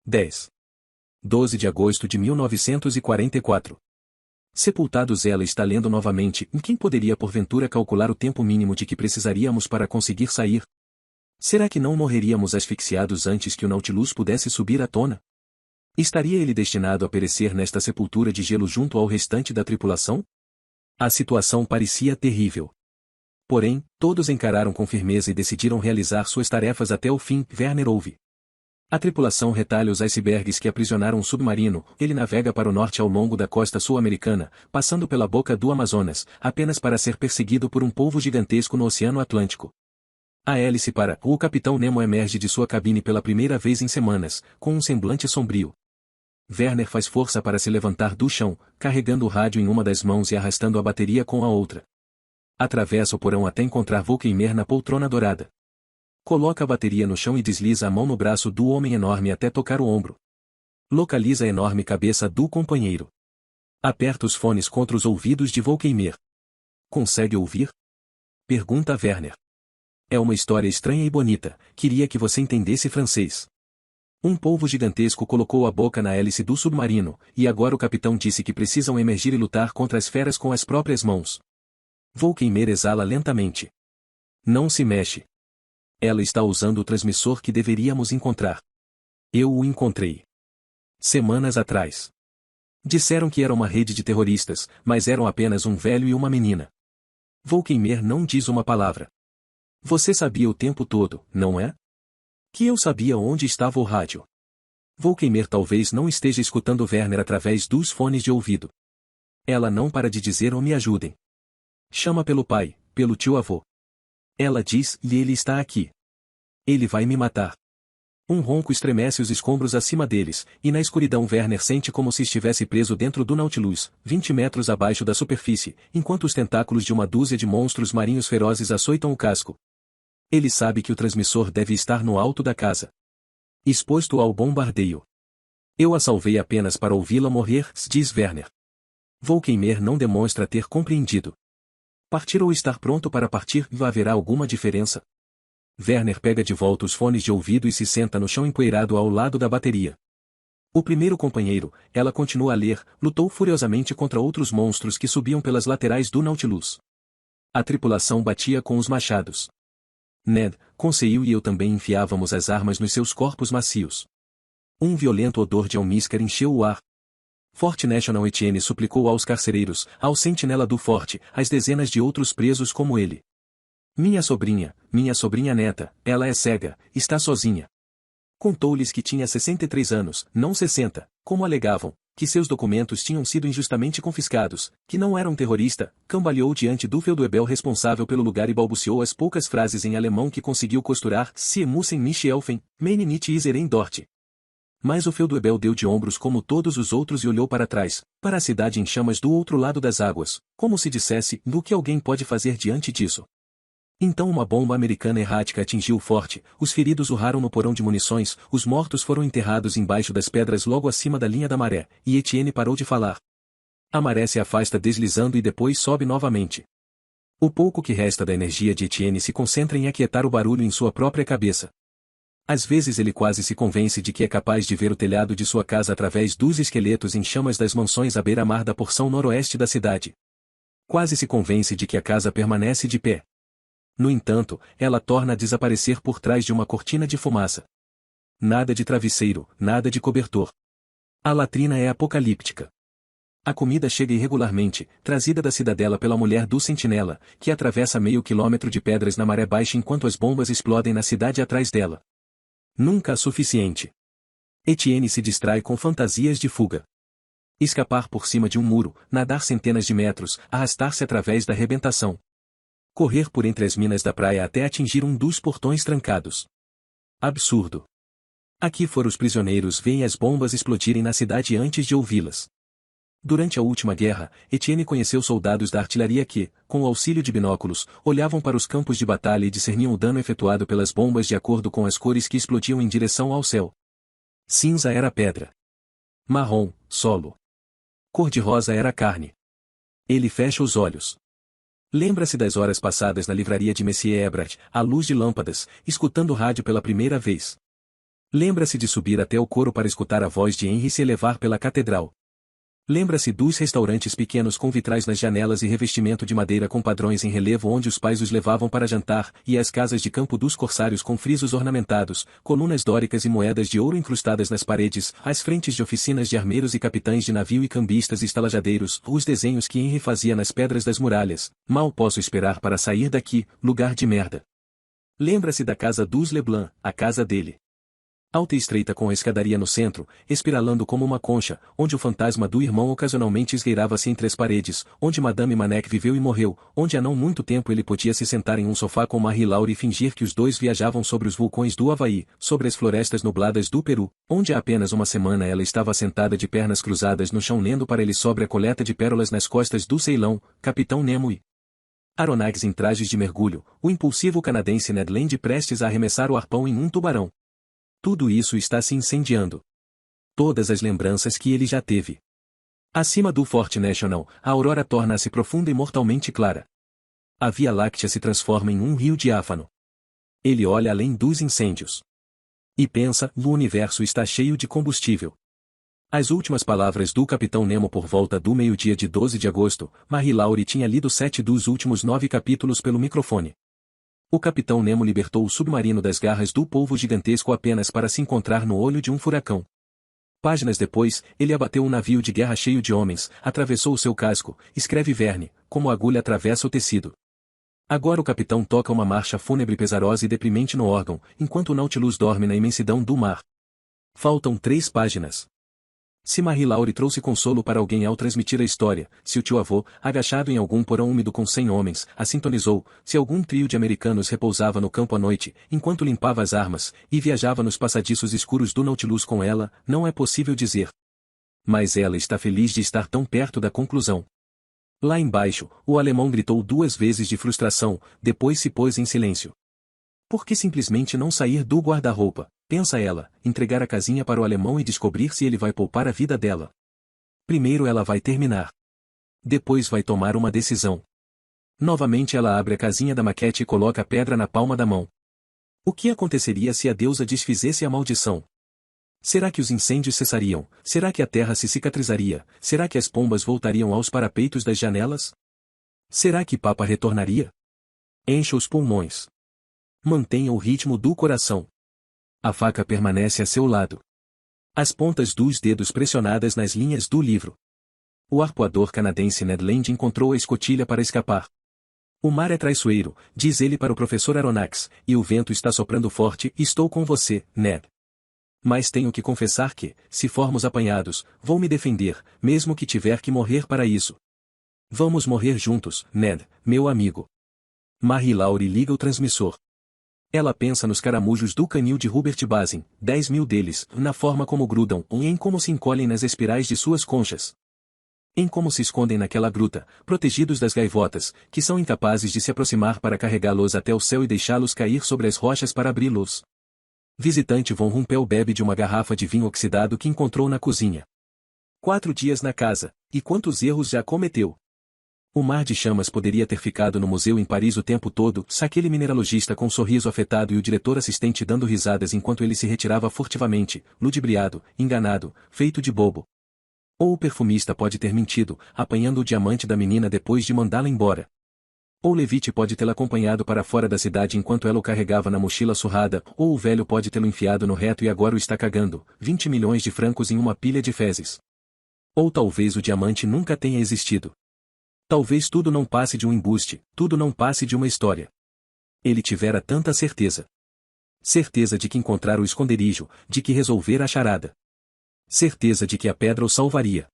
10. 12 de agosto de 1944. Sepultados, ela está lendo novamente. Quem poderia porventura calcular o tempo mínimo de que precisaríamos para conseguir sair? Será que não morreríamos asfixiados antes que o Nautilus pudesse subir à tona? Estaria ele destinado a perecer nesta sepultura de gelo junto ao restante da tripulação? A situação parecia terrível. Porém, todos encararam com firmeza e decidiram realizar suas tarefas até o fim. Werner ouve. A tripulação retalha os icebergs que aprisionaram o submarino. Ele navega para o norte ao longo da costa sul-americana, passando pela boca do Amazonas, apenas para ser perseguido por um polvo gigantesco no Oceano Atlântico. A hélice para. O capitão Nemo emerge de sua cabine pela primeira vez em semanas, com um semblante sombrio. Werner faz força para se levantar do chão, carregando o rádio em uma das mãos e arrastando a bateria com a outra. Atravessa o porão até encontrar Volkeimer na poltrona dourada. Coloca a bateria no chão e desliza a mão no braço do homem enorme até tocar o ombro. Localiza a enorme cabeça do companheiro. Aperta os fones contra os ouvidos de Volkeimer. Consegue ouvir? Pergunta Werner. É uma história estranha e bonita, queria que você entendesse francês. Um polvo gigantesco colocou a boca na hélice do submarino, e agora o capitão disse que precisam emergir e lutar contra as feras com as próprias mãos. Volkeimer exala lentamente. Não se mexe. Ela está usando o transmissor que deveríamos encontrar. Eu o encontrei. Semanas atrás. Disseram que era uma rede de terroristas, mas eram apenas um velho e uma menina. Volkeimer não diz uma palavra. Você sabia o tempo todo, não é? Que eu sabia onde estava o rádio. Volkeimer talvez não esteja escutando Werner através dos fones de ouvido. Ela não para de dizer ou me ajudem. Chama pelo pai, pelo tio-avô. Ela diz, e ele está aqui. Ele vai me matar. Um ronco estremece os escombros acima deles, e na escuridão Werner sente como se estivesse preso dentro do Nautilus, 20 metros abaixo da superfície, enquanto os tentáculos de uma dúzia de monstros marinhos ferozes açoitam o casco. Ele sabe que o transmissor deve estar no alto da casa. Exposto ao bombardeio. Eu a salvei apenas para ouvi-la morrer, diz Werner. Volkeimer não demonstra ter compreendido. Partir ou estar pronto para partir, haverá alguma diferença? Werner pega de volta os fones de ouvido e se senta no chão empoeirado ao lado da bateria. O primeiro companheiro, ela continua a ler, lutou furiosamente contra outros monstros que subiam pelas laterais do Nautilus. A tripulação batia com os machados. Ned, Conseil e eu também enfiávamos as armas nos seus corpos macios. Um violento odor de almíscar encheu o ar. Fort National Etienne suplicou aos carcereiros, ao sentinela do forte, às dezenas de outros presos como ele. Minha sobrinha neta, ela é cega, está sozinha. Contou-lhes que tinha 63 anos, não 60, como alegavam, que seus documentos tinham sido injustamente confiscados, que não era um terrorista, cambaleou diante do feudwebel responsável pelo lugar e balbuciou as poucas frases em alemão que conseguiu costurar, Sie müssen mich helfen, meine nicht iseren dort. Mas o feudwebel deu de ombros como todos os outros e olhou para trás, para a cidade em chamas do outro lado das águas, como se dissesse, do que alguém pode fazer diante disso. Então uma bomba americana errática atingiu o forte, os feridos urraram no porão de munições, os mortos foram enterrados embaixo das pedras logo acima da linha da maré, e Etienne parou de falar. A maré se afasta deslizando e depois sobe novamente. O pouco que resta da energia de Etienne se concentra em aquietar o barulho em sua própria cabeça. Às vezes ele quase se convence de que é capaz de ver o telhado de sua casa através dos esqueletos em chamas das mansões à beira-mar da porção noroeste da cidade. Quase se convence de que a casa permanece de pé. No entanto, ela torna a desaparecer por trás de uma cortina de fumaça. Nada de travesseiro, nada de cobertor. A latrina é apocalíptica. A comida chega irregularmente, trazida da cidadela pela mulher do sentinela, que atravessa meio quilômetro de pedras na maré baixa enquanto as bombas explodem na cidade atrás dela. Nunca o suficiente. Etienne se distrai com fantasias de fuga. Escapar por cima de um muro, nadar centenas de metros, arrastar-se através da arrebentação. Correr por entre as minas da praia até atingir um dos portões trancados. Absurdo. Aqui fora os prisioneiros veem as bombas explodirem na cidade antes de ouvi-las. Durante a última guerra, Etienne conheceu soldados da artilharia que, com o auxílio de binóculos, olhavam para os campos de batalha e discerniam o dano efetuado pelas bombas de acordo com as cores que explodiam em direção ao céu. Cinza era pedra. Marrom, solo. Cor-de-rosa era carne. Ele fecha os olhos. Lembra-se das horas passadas na livraria de Monsieur Ebrat, à luz de lâmpadas, escutando o rádio pela primeira vez. Lembra-se de subir até o coro para escutar a voz de Henry se elevar pela catedral. Lembra-se dos restaurantes pequenos com vitrais nas janelas e revestimento de madeira com padrões em relevo onde os pais os levavam para jantar, e as casas de campo dos corsários com frisos ornamentados, colunas dóricas e moedas de ouro incrustadas nas paredes, as frentes de oficinas de armeiros e capitães de navio e cambistas e estalajadeiros, os desenhos que Henry fazia nas pedras das muralhas. Mal posso esperar para sair daqui, lugar de merda. Lembra-se da casa dos Leblanc, a casa dele. Alta e estreita com a escadaria no centro, espiralando como uma concha, onde o fantasma do irmão ocasionalmente esgueirava-se entre as paredes, onde Madame Manek viveu e morreu, onde há não muito tempo ele podia se sentar em um sofá com Marie Laure e fingir que os dois viajavam sobre os vulcões do Havaí, sobre as florestas nubladas do Peru, onde há apenas uma semana ela estava sentada de pernas cruzadas no chão lendo para ele sobre a coleta de pérolas nas costas do Ceilão, Capitão Nemo e Aronnax em trajes de mergulho, o impulsivo canadense Ned Land prestes a arremessar o arpão em um tubarão. Tudo isso está se incendiando. Todas as lembranças que ele já teve. Acima do Forte National, a aurora torna-se profunda e mortalmente clara. A Via Láctea se transforma em um rio diáfano. Ele olha além dos incêndios. E pensa, o universo está cheio de combustível. As últimas palavras do Capitão Nemo por volta do meio-dia de 12 de agosto, Marie Laure tinha lido 7 dos últimos 9 capítulos pelo microfone. O Capitão Nemo libertou o submarino das garras do polvo gigantesco apenas para se encontrar no olho de um furacão. Páginas depois, ele abateu um navio de guerra cheio de homens, atravessou o seu casco, escreve Verne, como a agulha atravessa o tecido. Agora o capitão toca uma marcha fúnebre pesarosa e deprimente no órgão, enquanto o Nautilus dorme na imensidão do mar. Faltam 3 páginas. Se Marie Laure trouxe consolo para alguém ao transmitir a história, se o tio-avô, agachado em algum porão úmido com 100 homens, a sintonizou, se algum trio de americanos repousava no campo à noite, enquanto limpava as armas, e viajava nos passadiços escuros do Nautilus com ela, não é possível dizer. Mas ela está feliz de estar tão perto da conclusão. Lá embaixo, o alemão gritou 2 vezes de frustração, depois se pôs em silêncio. Por que simplesmente não sair do guarda-roupa? Pensa ela, entregar a casinha para o alemão e descobrir se ele vai poupar a vida dela. Primeiro ela vai terminar. Depois vai tomar uma decisão. Novamente ela abre a casinha da maquete e coloca a pedra na palma da mão. O que aconteceria se a deusa desfizesse a maldição? Será que os incêndios cessariam? Será que a terra se cicatrizaria? Será que as pombas voltariam aos parapeitos das janelas? Será que Papa retornaria? Encha os pulmões. Mantenha o ritmo do coração. A faca permanece a seu lado. As pontas dos dedos pressionadas nas linhas do livro. O arpoador canadense Ned Land encontrou a escotilha para escapar. O mar é traiçoeiro, diz ele para o professor Aronnax, e o vento está soprando forte. Estou com você, Ned. Mas tenho que confessar que, se formos apanhados, vou me defender, mesmo que tiver que morrer para isso. Vamos morrer juntos, Ned, meu amigo. Marie Laure liga o transmissor. Ela pensa nos caramujos do canil de Hubert Bazin, 10.000 deles, na forma como grudam, e em como se encolhem nas espirais de suas conchas. Em como se escondem naquela gruta, protegidos das gaivotas, que são incapazes de se aproximar para carregá-los até o céu e deixá-los cair sobre as rochas para abri-los. Visitante Von Rumpel bebe de uma garrafa de vinho oxidado que encontrou na cozinha. 4 dias na casa, e quantos erros já cometeu? O mar de chamas poderia ter ficado no museu em Paris o tempo todo, aquele mineralogista com um sorriso afetado e o diretor assistente dando risadas enquanto ele se retirava furtivamente, ludibriado, enganado, feito de bobo. Ou o perfumista pode ter mentido, apanhando o diamante da menina depois de mandá-la embora. Ou Levite pode tê-la acompanhado para fora da cidade enquanto ela o carregava na mochila surrada, ou o velho pode tê-lo enfiado no reto e agora o está cagando, 20 milhões de francos em uma pilha de fezes. Ou talvez o diamante nunca tenha existido. Talvez tudo não passe de um embuste, tudo não passe de uma história. Ele tivera tanta certeza. Certeza de que encontrar o esconderijo, de que resolver a charada. Certeza de que a pedra o salvaria.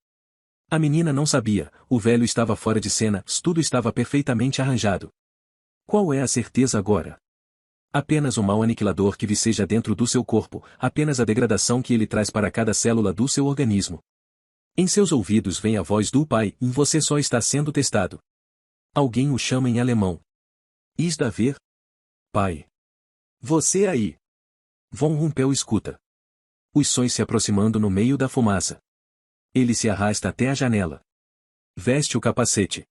A menina não sabia, o velho estava fora de cena, tudo estava perfeitamente arranjado. Qual é a certeza agora? Apenas o mal aniquilador que viceja dentro do seu corpo, apenas a degradação que ele traz para cada célula do seu organismo. Em seus ouvidos vem a voz do pai, e você só está sendo testado. Alguém o chama em alemão. Está a ver? Pai. Você aí. Von Rumpel escuta. Os sons se aproximando no meio da fumaça. Ele se arrasta até a janela. Veste o capacete.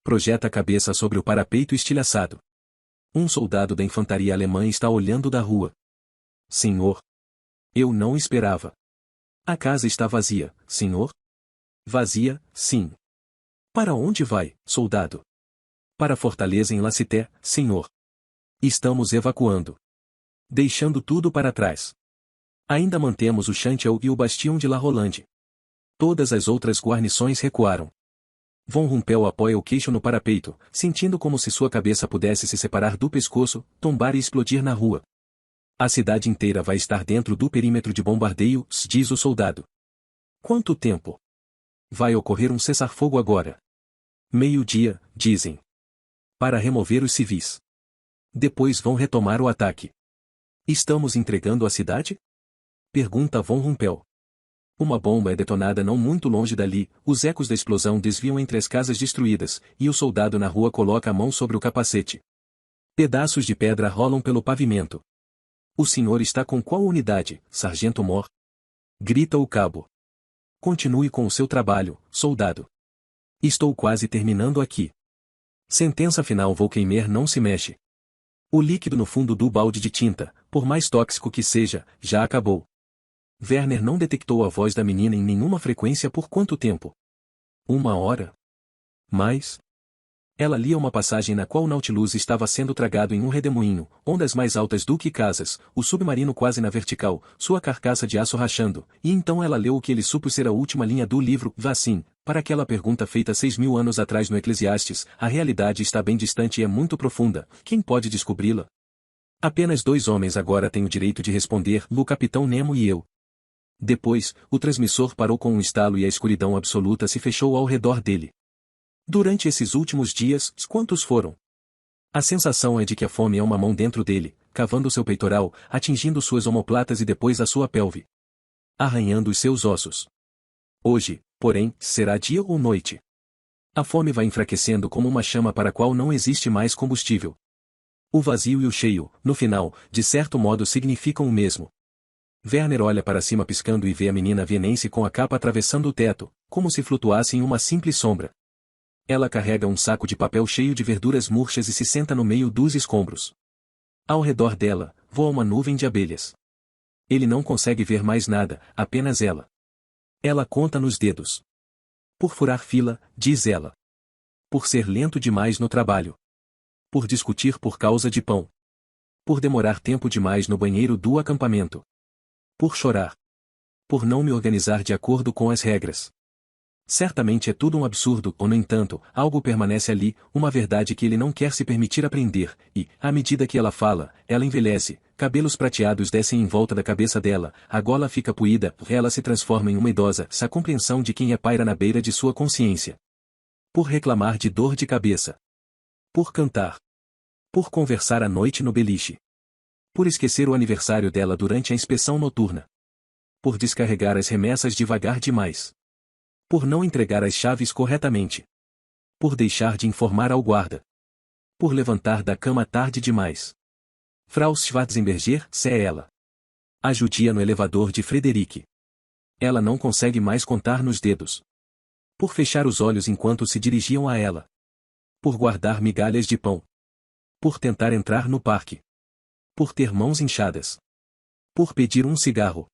Projeta a cabeça sobre o parapeito estilhaçado. Um soldado da infantaria alemã está olhando da rua. Senhor. Eu não esperava. A casa está vazia, senhor? Vazia, sim. Para onde vai, soldado? Para a fortaleza em Lacité, senhor. Estamos evacuando. Deixando tudo para trás. Ainda mantemos o Chantiel e o Bastion de La Rolande. Todas as outras guarnições recuaram. Von Rumpel apoia o queixo no parapeito, sentindo como se sua cabeça pudesse se separar do pescoço, tombar e explodir na rua. A cidade inteira vai estar dentro do perímetro de bombardeio, diz o soldado. Quanto tempo? Vai ocorrer um cessar-fogo agora. Meio-dia, dizem. Para remover os civis. Depois vão retomar o ataque. Estamos entregando a cidade? Pergunta Von Rumpel. Uma bomba é detonada não muito longe dali, os ecos da explosão desviam entre as casas destruídas, e o soldado na rua coloca a mão sobre o capacete. Pedaços de pedra rolam pelo pavimento. O senhor está com qual unidade, Sargento Mor? Grita o cabo. Continue com o seu trabalho, soldado. Estou quase terminando aqui. Sentença final. Volkeimer não se mexe. O líquido no fundo do balde de tinta, por mais tóxico que seja, já acabou. Werner não detectou a voz da menina em nenhuma frequência por quanto tempo? 1 hora? Mais? Ela lia uma passagem na qual o Nautilus estava sendo tragado em um redemoinho, ondas mais altas do que casas, o submarino quase na vertical, sua carcaça de aço rachando, e então ela leu o que ele supôs ser a última linha do livro, Vassim, para aquela pergunta feita 6.000 anos atrás no Eclesiastes, a realidade está bem distante e é muito profunda, quem pode descobri-la? Apenas 2 homens agora têm o direito de responder, o Capitão Nemo e eu. Depois, o transmissor parou com um estalo e a escuridão absoluta se fechou ao redor dele. Durante esses últimos dias, quantos foram? A sensação é de que a fome é uma mão dentro dele, cavando seu peitoral, atingindo suas omoplatas e depois a sua pelve. Arranhando os seus ossos. Hoje, porém, será dia ou noite. A fome vai enfraquecendo como uma chama para a qual não existe mais combustível. O vazio e o cheio, no final, de certo modo significam o mesmo. Werner olha para cima piscando e vê a menina vienense com a capa atravessando o teto, como se flutuasse em uma simples sombra. Ela carrega um saco de papel cheio de verduras murchas e se senta no meio dos escombros. Ao redor dela, voa uma nuvem de abelhas. Ele não consegue ver mais nada, apenas ela. Ela conta nos dedos. Por furar fila, diz ela. Por ser lento demais no trabalho. Por discutir por causa de pão. Por demorar tempo demais no banheiro do acampamento. Por chorar. Por não me organizar de acordo com as regras. Certamente é tudo um absurdo, ou no entanto, algo permanece ali, uma verdade que ele não quer se permitir aprender, e, à medida que ela fala, ela envelhece, cabelos prateados descem em volta da cabeça dela, a gola fica puída, ela se transforma em uma idosa, a compreensão de quem é paira na beira de sua consciência. Por reclamar de dor de cabeça. Por cantar. Por conversar à noite no beliche. Por esquecer o aniversário dela durante a inspeção noturna. Por descarregar as remessas devagar demais. Por não entregar as chaves corretamente. Por deixar de informar ao guarda. Por levantar da cama tarde demais. Frau Schwarzenberger, se é ela. A judia no elevador de Frederic. Ela não consegue mais contar nos dedos. Por fechar os olhos enquanto se dirigiam a ela. Por guardar migalhas de pão. Por tentar entrar no parque. Por ter mãos inchadas. Por pedir um cigarro.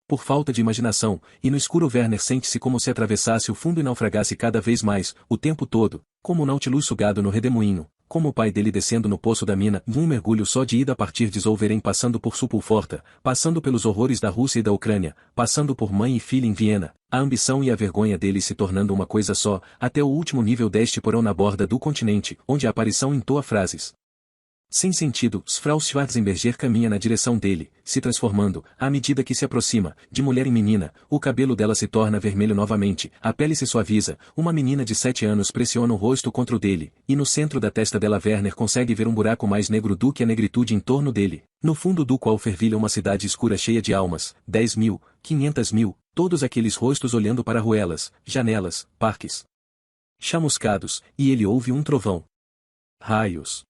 Por falta de imaginação, e no escuro Werner sente-se como se atravessasse o fundo e naufragasse cada vez mais, o tempo todo, como o Nautilus sugado no redemoinho, como o pai dele descendo no poço da mina, um mergulho só de ida a partir de Zollverein passando por Sepulforta, passando pelos horrores da Rússia e da Ucrânia, passando por mãe e filha em Viena, a ambição e a vergonha dele se tornando uma coisa só, até o último nível deste porão na borda do continente, onde a aparição entoa frases sem sentido. Frau Schwarzenberger caminha na direção dele, se transformando, à medida que se aproxima, de mulher em menina, o cabelo dela se torna vermelho novamente, a pele se suaviza, uma menina de 7 anos pressiona o rosto contra o dele, e no centro da testa dela Werner consegue ver um buraco mais negro do que a negritude em torno dele, no fundo do qual fervilha uma cidade escura cheia de almas, 10.000, 500.000, todos aqueles rostos olhando para ruelas, janelas, parques chamuscados, e ele ouve um trovão. Raios.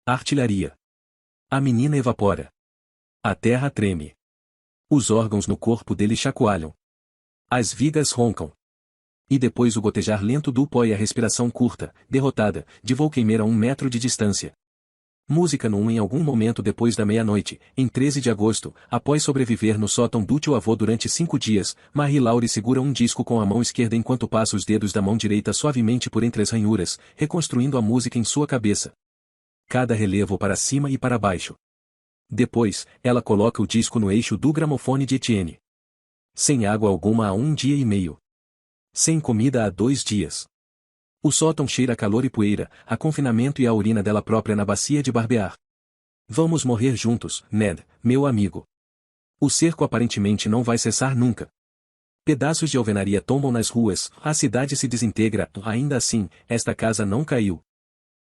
Artilharia. A menina evapora. A terra treme. Os órgãos no corpo dele chacoalham. As vigas roncam. E depois o gotejar lento do pó e a respiração curta, derrotada, de Volkeimer a 1 metro de distância. Música no 1 em algum momento depois da meia-noite, em 13 de agosto, após sobreviver no sótão do tio-avô durante 5 dias, Marie-Laure segura um disco com a mão esquerda enquanto passa os dedos da mão direita suavemente por entre as ranhuras, reconstruindo a música em sua cabeça. Cada relevo para cima e para baixo. Depois, ela coloca o disco no eixo do gramofone de Etienne. Sem água alguma há 1 dia e meio. Sem comida há 2 dias. O sótão cheira a calor e poeira, a confinamento e a urina dela própria na bacia de barbear. Vamos morrer juntos, Ned, meu amigo. O cerco aparentemente não vai cessar nunca. Pedaços de alvenaria tombam nas ruas, a cidade se desintegra, ainda assim, esta casa não caiu.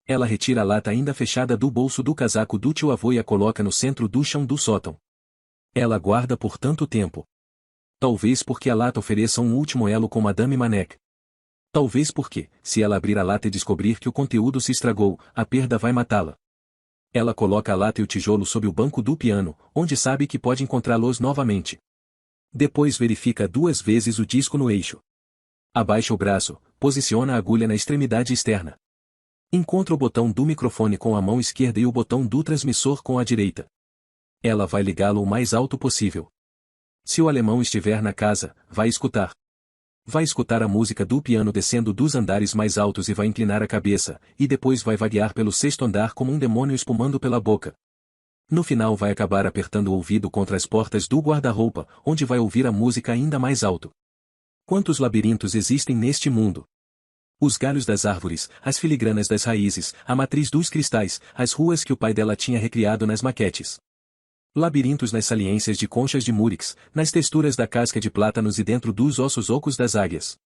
Ela retira a lata ainda fechada do bolso do casaco do tio-avô e a coloca no centro do chão do sótão. Ela guarda por tanto tempo. Talvez porque a lata ofereça um último elo com Madame Manek. Talvez porque, se ela abrir a lata e descobrir que o conteúdo se estragou, a perda vai matá-la. Ela coloca a lata e o tijolo sob o banco do piano, onde sabe que pode encontrá-los novamente. Depois verifica 2 vezes o disco no eixo. Abaixa o braço, posiciona a agulha na extremidade externa. Encontra o botão do microfone com a mão esquerda e o botão do transmissor com a direita. Ela vai ligá-lo o mais alto possível. Se o alemão estiver na casa, vai escutar. Vai escutar a música do piano descendo dos andares mais altos e vai inclinar a cabeça, e depois vai vaguear pelo 6º andar como um demônio espumando pela boca. No final vai acabar apertando o ouvido contra as portas do guarda-roupa, onde vai ouvir a música ainda mais alto. Quantos labirintos existem neste mundo? Os galhos das árvores, as filigranas das raízes, a matriz dos cristais, as ruas que o pai dela tinha recriado nas maquetes. Labirintos nas saliências de conchas de múrix, nas texturas da casca de plátanos e dentro dos ossos ocos das águias.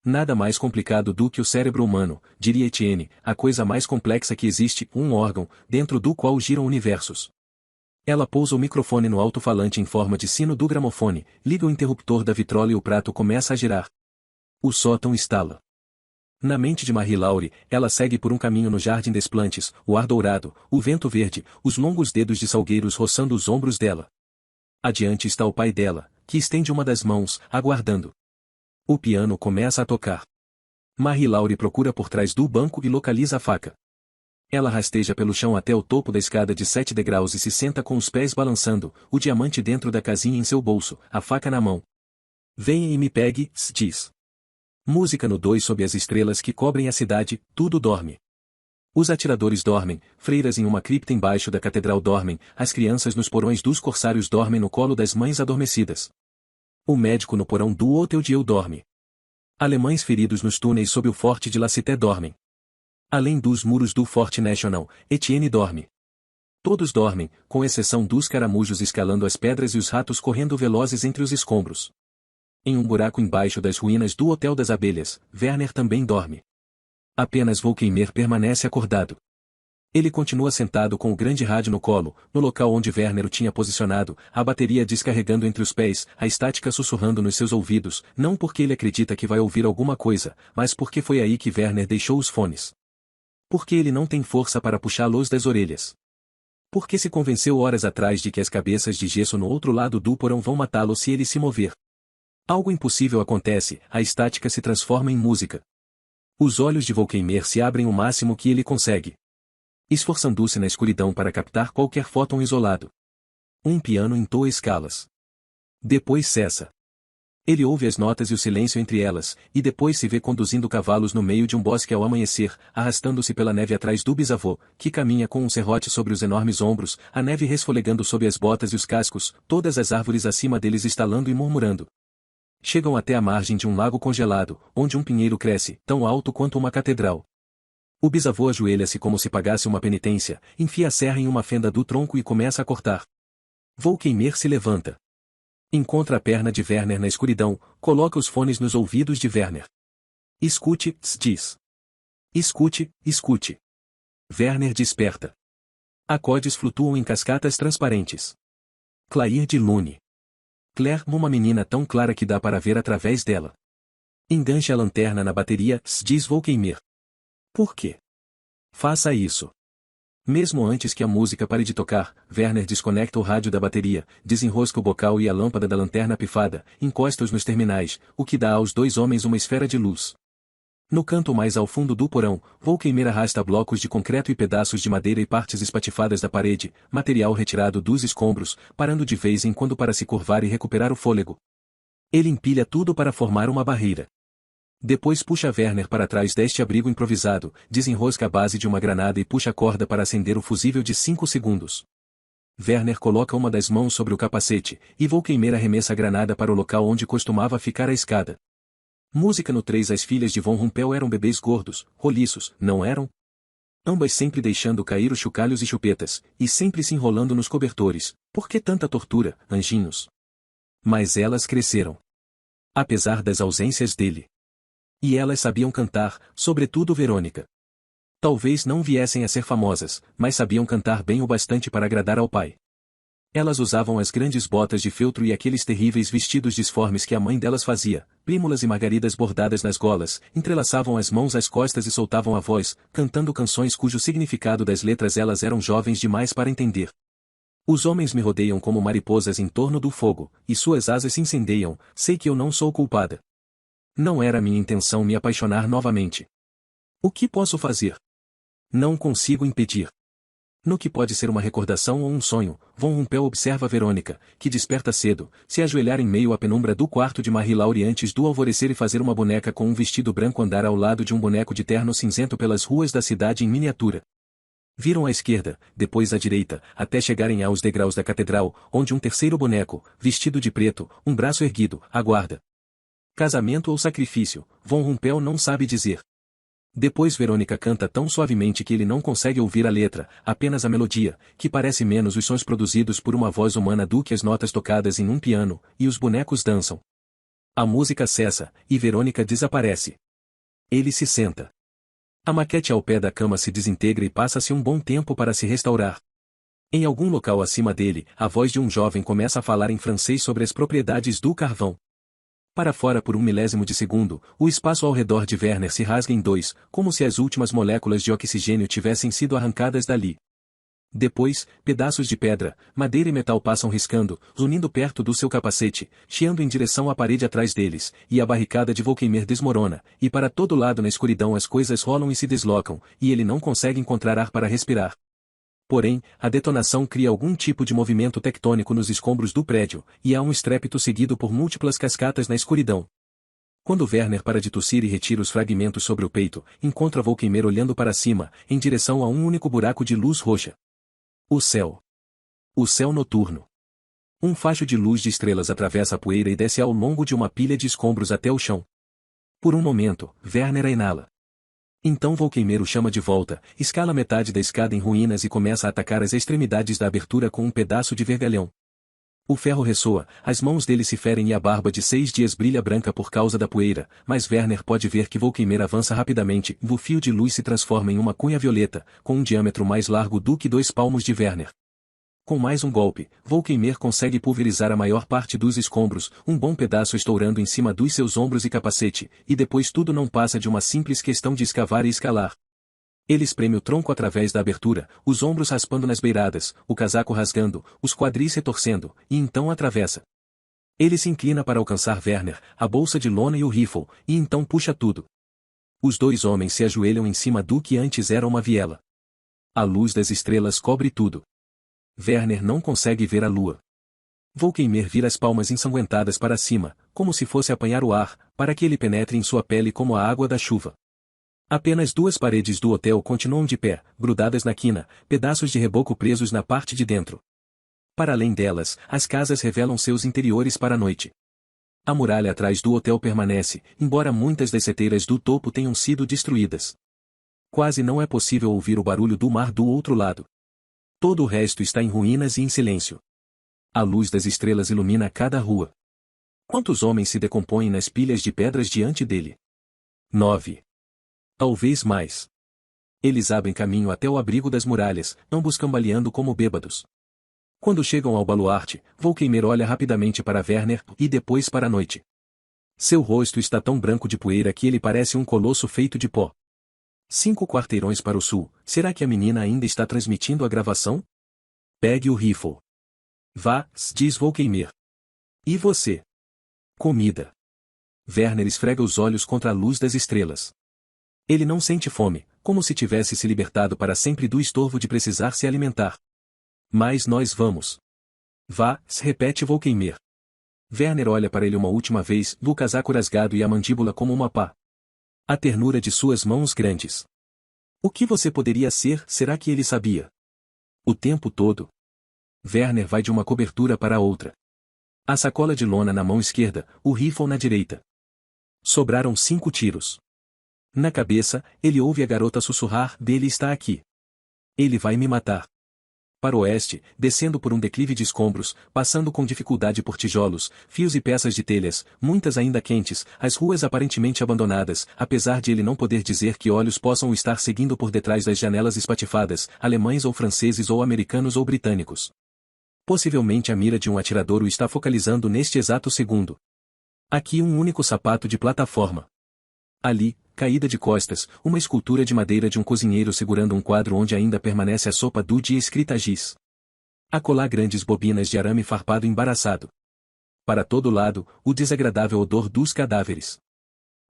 Nada mais complicado do que o cérebro humano, diria Etienne, a coisa mais complexa que existe, um órgão, dentro do qual giram universos. Ela pousa o microfone no alto-falante em forma de sino do gramofone, liga o interruptor da vitrola e o prato começa a girar. O sótão estala. Na mente de Marie-Laure, ela segue por um caminho no jardim des Plantes, o ar dourado, o vento verde, os longos dedos de salgueiros roçando os ombros dela. Adiante está o pai dela, que estende uma das mãos, aguardando. O piano começa a tocar. Marie-Laure procura por trás do banco e localiza a faca. Ela rasteja pelo chão até o topo da escada de 7 degraus e se senta com os pés balançando, o diamante dentro da casinha em seu bolso, a faca na mão. Venha e me pegue, diz. Música no 2 sob as estrelas que cobrem a cidade, tudo dorme. Os atiradores dormem, freiras em uma cripta embaixo da catedral dormem, as crianças nos porões dos corsários dormem no colo das mães adormecidas. O médico no porão do Hotel Dieu dorme. Alemães feridos nos túneis sob o forte de La Cité dormem. Além dos muros do Forte National, Etienne dorme. Todos dormem, com exceção dos caramujos escalando as pedras e os ratos correndo velozes entre os escombros. Em um buraco embaixo das ruínas do Hotel das Abelhas, Werner também dorme. Apenas Volkeimer permanece acordado. Ele continua sentado com o grande rádio no colo, no local onde Werner o tinha posicionado, a bateria descarregando entre os pés, a estática sussurrando nos seus ouvidos, não porque ele acredita que vai ouvir alguma coisa, mas porque foi aí que Werner deixou os fones. Porque ele não tem força para puxá-los das orelhas. Porque se convenceu horas atrás de que as cabeças de gesso no outro lado do porão vão matá-lo se ele se mover. Algo impossível acontece, a estática se transforma em música. Os olhos de Volkeimer se abrem o máximo que ele consegue. Esforçando-se na escuridão para captar qualquer fóton isolado. Um piano entoa escalas. Depois cessa. Ele ouve as notas e o silêncio entre elas, e depois se vê conduzindo cavalos no meio de um bosque ao amanhecer, arrastando-se pela neve atrás do bisavô, que caminha com um serrote sobre os enormes ombros, a neve resfolegando sob as botas e os cascos, todas as árvores acima deles estalando e murmurando. Chegam até a margem de um lago congelado, onde um pinheiro cresce, tão alto quanto uma catedral. O bisavô ajoelha-se como se pagasse uma penitência, enfia a serra em uma fenda do tronco e começa a cortar. Volkeimer se levanta. Encontra a perna de Werner na escuridão, coloca os fones nos ouvidos de Werner. Escute, diz. Escute, escute. Werner desperta. Acordes flutuam em cascatas transparentes. Clair de Lune. Claire, uma menina tão clara que dá para ver através dela. Enganche a lanterna na bateria, diz Volkeimer. Por quê? Faça isso. Mesmo antes que a música pare de tocar, Werner desconecta o rádio da bateria, desenrosca o bocal e a lâmpada da lanterna pifada, encosta-os nos terminais, o que dá aos 2 homens uma esfera de luz. No canto mais ao fundo do porão, Volkeimer arrasta blocos de concreto e pedaços de madeira e partes espatifadas da parede, material retirado dos escombros, parando de vez em quando para se curvar e recuperar o fôlego. Ele empilha tudo para formar uma barreira. Depois puxa Werner para trás deste abrigo improvisado, desenrosca a base de uma granada e puxa a corda para acender o fusível de 5 segundos. Werner coloca uma das mãos sobre o capacete, e Volkeimer arremessa a granada para o local onde costumava ficar a escada. Música no 3. As filhas de Von Rumpel eram bebês gordos, roliços, não eram? Ambas sempre deixando cair os chocalhos e chupetas, e sempre se enrolando nos cobertores. Por que tanta tortura, anjinhos? Mas elas cresceram. Apesar das ausências dele. E elas sabiam cantar, sobretudo Verônica. Talvez não viessem a ser famosas, mas sabiam cantar bem o bastante para agradar ao pai. Elas usavam as grandes botas de feltro e aqueles terríveis vestidos disformes que a mãe delas fazia, prímulas e margaridas bordadas nas golas, entrelaçavam as mãos às costas e soltavam a voz, cantando canções cujo significado das letras elas eram jovens demais para entender. Os homens me rodeiam como mariposas em torno do fogo, e suas asas se incendeiam, sei que eu não sou culpada. Não era minha intenção me apaixonar novamente. O que posso fazer? Não consigo impedir. No que pode ser uma recordação ou um sonho, Von Rumpel observa Verônica, que desperta cedo, se ajoelhar em meio à penumbra do quarto de Marie Laure antes do alvorecer e fazer uma boneca com um vestido branco andar ao lado de um boneco de terno cinzento pelas ruas da cidade em miniatura. Viram à esquerda, depois à direita, até chegarem aos degraus da catedral, onde um terceiro boneco, vestido de preto, um braço erguido, aguarda. Casamento ou sacrifício, Von Rumpel não sabe dizer. Depois Verônica canta tão suavemente que ele não consegue ouvir a letra, apenas a melodia, que parece menos os sons produzidos por uma voz humana do que as notas tocadas em um piano, e os bonecos dançam. A música cessa, e Verônica desaparece. Ele se senta. A maquete ao pé da cama se desintegra e passa-se um bom tempo para se restaurar. Em algum local acima dele, a voz de um jovem começa a falar em francês sobre as propriedades do carvão. Para fora por um milésimo de segundo, o espaço ao redor de Werner se rasga em dois, como se as últimas moléculas de oxigênio tivessem sido arrancadas dali. Depois, pedaços de pedra, madeira e metal passam riscando, unindo perto do seu capacete, chiando em direção à parede atrás deles, e a barricada de Volkeimer desmorona, e para todo lado na escuridão as coisas rolam e se deslocam, e ele não consegue encontrar ar para respirar. Porém, a detonação cria algum tipo de movimento tectônico nos escombros do prédio, e há um estrépito seguido por múltiplas cascatas na escuridão. Quando Werner para de tossir e retira os fragmentos sobre o peito, encontra Volkeimer olhando para cima, em direção a um único buraco de luz roxa. O céu. O céu noturno. Um facho de luz de estrelas atravessa a poeira e desce ao longo de uma pilha de escombros até o chão. Por um momento, Werner a inala. Então Volkeimer o chama de volta, escala metade da escada em ruínas e começa a atacar as extremidades da abertura com um pedaço de vergalhão. O ferro ressoa, as mãos dele se ferem e a barba de 6 dias brilha branca por causa da poeira, mas Werner pode ver que Volkeimer avança rapidamente, o fio de luz se transforma em uma cunha violeta, com um diâmetro mais largo do que 2 palmos de Werner. Com mais um golpe, Volkeimer consegue pulverizar a maior parte dos escombros, um bom pedaço estourando em cima dos seus ombros e capacete, e depois tudo não passa de uma simples questão de escavar e escalar. Ele espreme o tronco através da abertura, os ombros raspando nas beiradas, o casaco rasgando, os quadris retorcendo, e então atravessa. Ele se inclina para alcançar Werner, a bolsa de lona e o rifle, e então puxa tudo. Os dois homens se ajoelham em cima do que antes era uma viela. A luz das estrelas cobre tudo. Werner não consegue ver a lua. Volkeimer vira as palmas ensanguentadas para cima, como se fosse apanhar o ar, para que ele penetre em sua pele como a água da chuva. Apenas 2 paredes do hotel continuam de pé, grudadas na quina, pedaços de reboco presos na parte de dentro. Para além delas, as casas revelam seus interiores para a noite. A muralha atrás do hotel permanece, embora muitas das seteiras do topo tenham sido destruídas. Quase não é possível ouvir o barulho do mar do outro lado. Todo o resto está em ruínas e em silêncio. A luz das estrelas ilumina cada rua. Quantos homens se decompõem nas pilhas de pedras diante dele? 9. Talvez mais. Eles abrem caminho até o abrigo das muralhas, ambos cambaleando como bêbados. Quando chegam ao baluarte, Volkeimer olha rapidamente para Werner e depois para a noite. Seu rosto está tão branco de poeira que ele parece um colosso feito de pó. 5 quarteirões para o sul, será que a menina ainda está transmitindo a gravação? Pegue o rifle. Vá, diz Volkeimer. E você? Comida. Werner esfrega os olhos contra a luz das estrelas. Ele não sente fome, como se tivesse se libertado para sempre do estorvo de precisar se alimentar. Mas nós vamos. Vá, se repete Volkeimer. Werner olha para ele uma última vez, do casaco rasgado e a mandíbula como uma pá. A ternura de suas mãos grandes. O que você poderia ser, será que ele sabia? O tempo todo. Werner vai de uma cobertura para a outra. A sacola de lona na mão esquerda, o rifle na direita. Sobraram 5 tiros. Na cabeça, ele ouve a garota sussurrar, dele está aqui. Ele vai me matar. Para o oeste, descendo por um declive de escombros, passando com dificuldade por tijolos, fios e peças de telhas, muitas ainda quentes, as ruas aparentemente abandonadas, apesar de ele não poder dizer que olhos possam o estar seguindo por detrás das janelas espatifadas, alemães ou franceses ou americanos ou britânicos. Possivelmente a mira de um atirador o está focalizando neste exato segundo. Aqui um único sapato de plataforma. Ali, caída de costas, uma escultura de madeira de um cozinheiro segurando um quadro onde ainda permanece a sopa do dia escrita a giz. Acolá grandes bobinas de arame farpado embaraçado. Para todo lado, o desagradável odor dos cadáveres.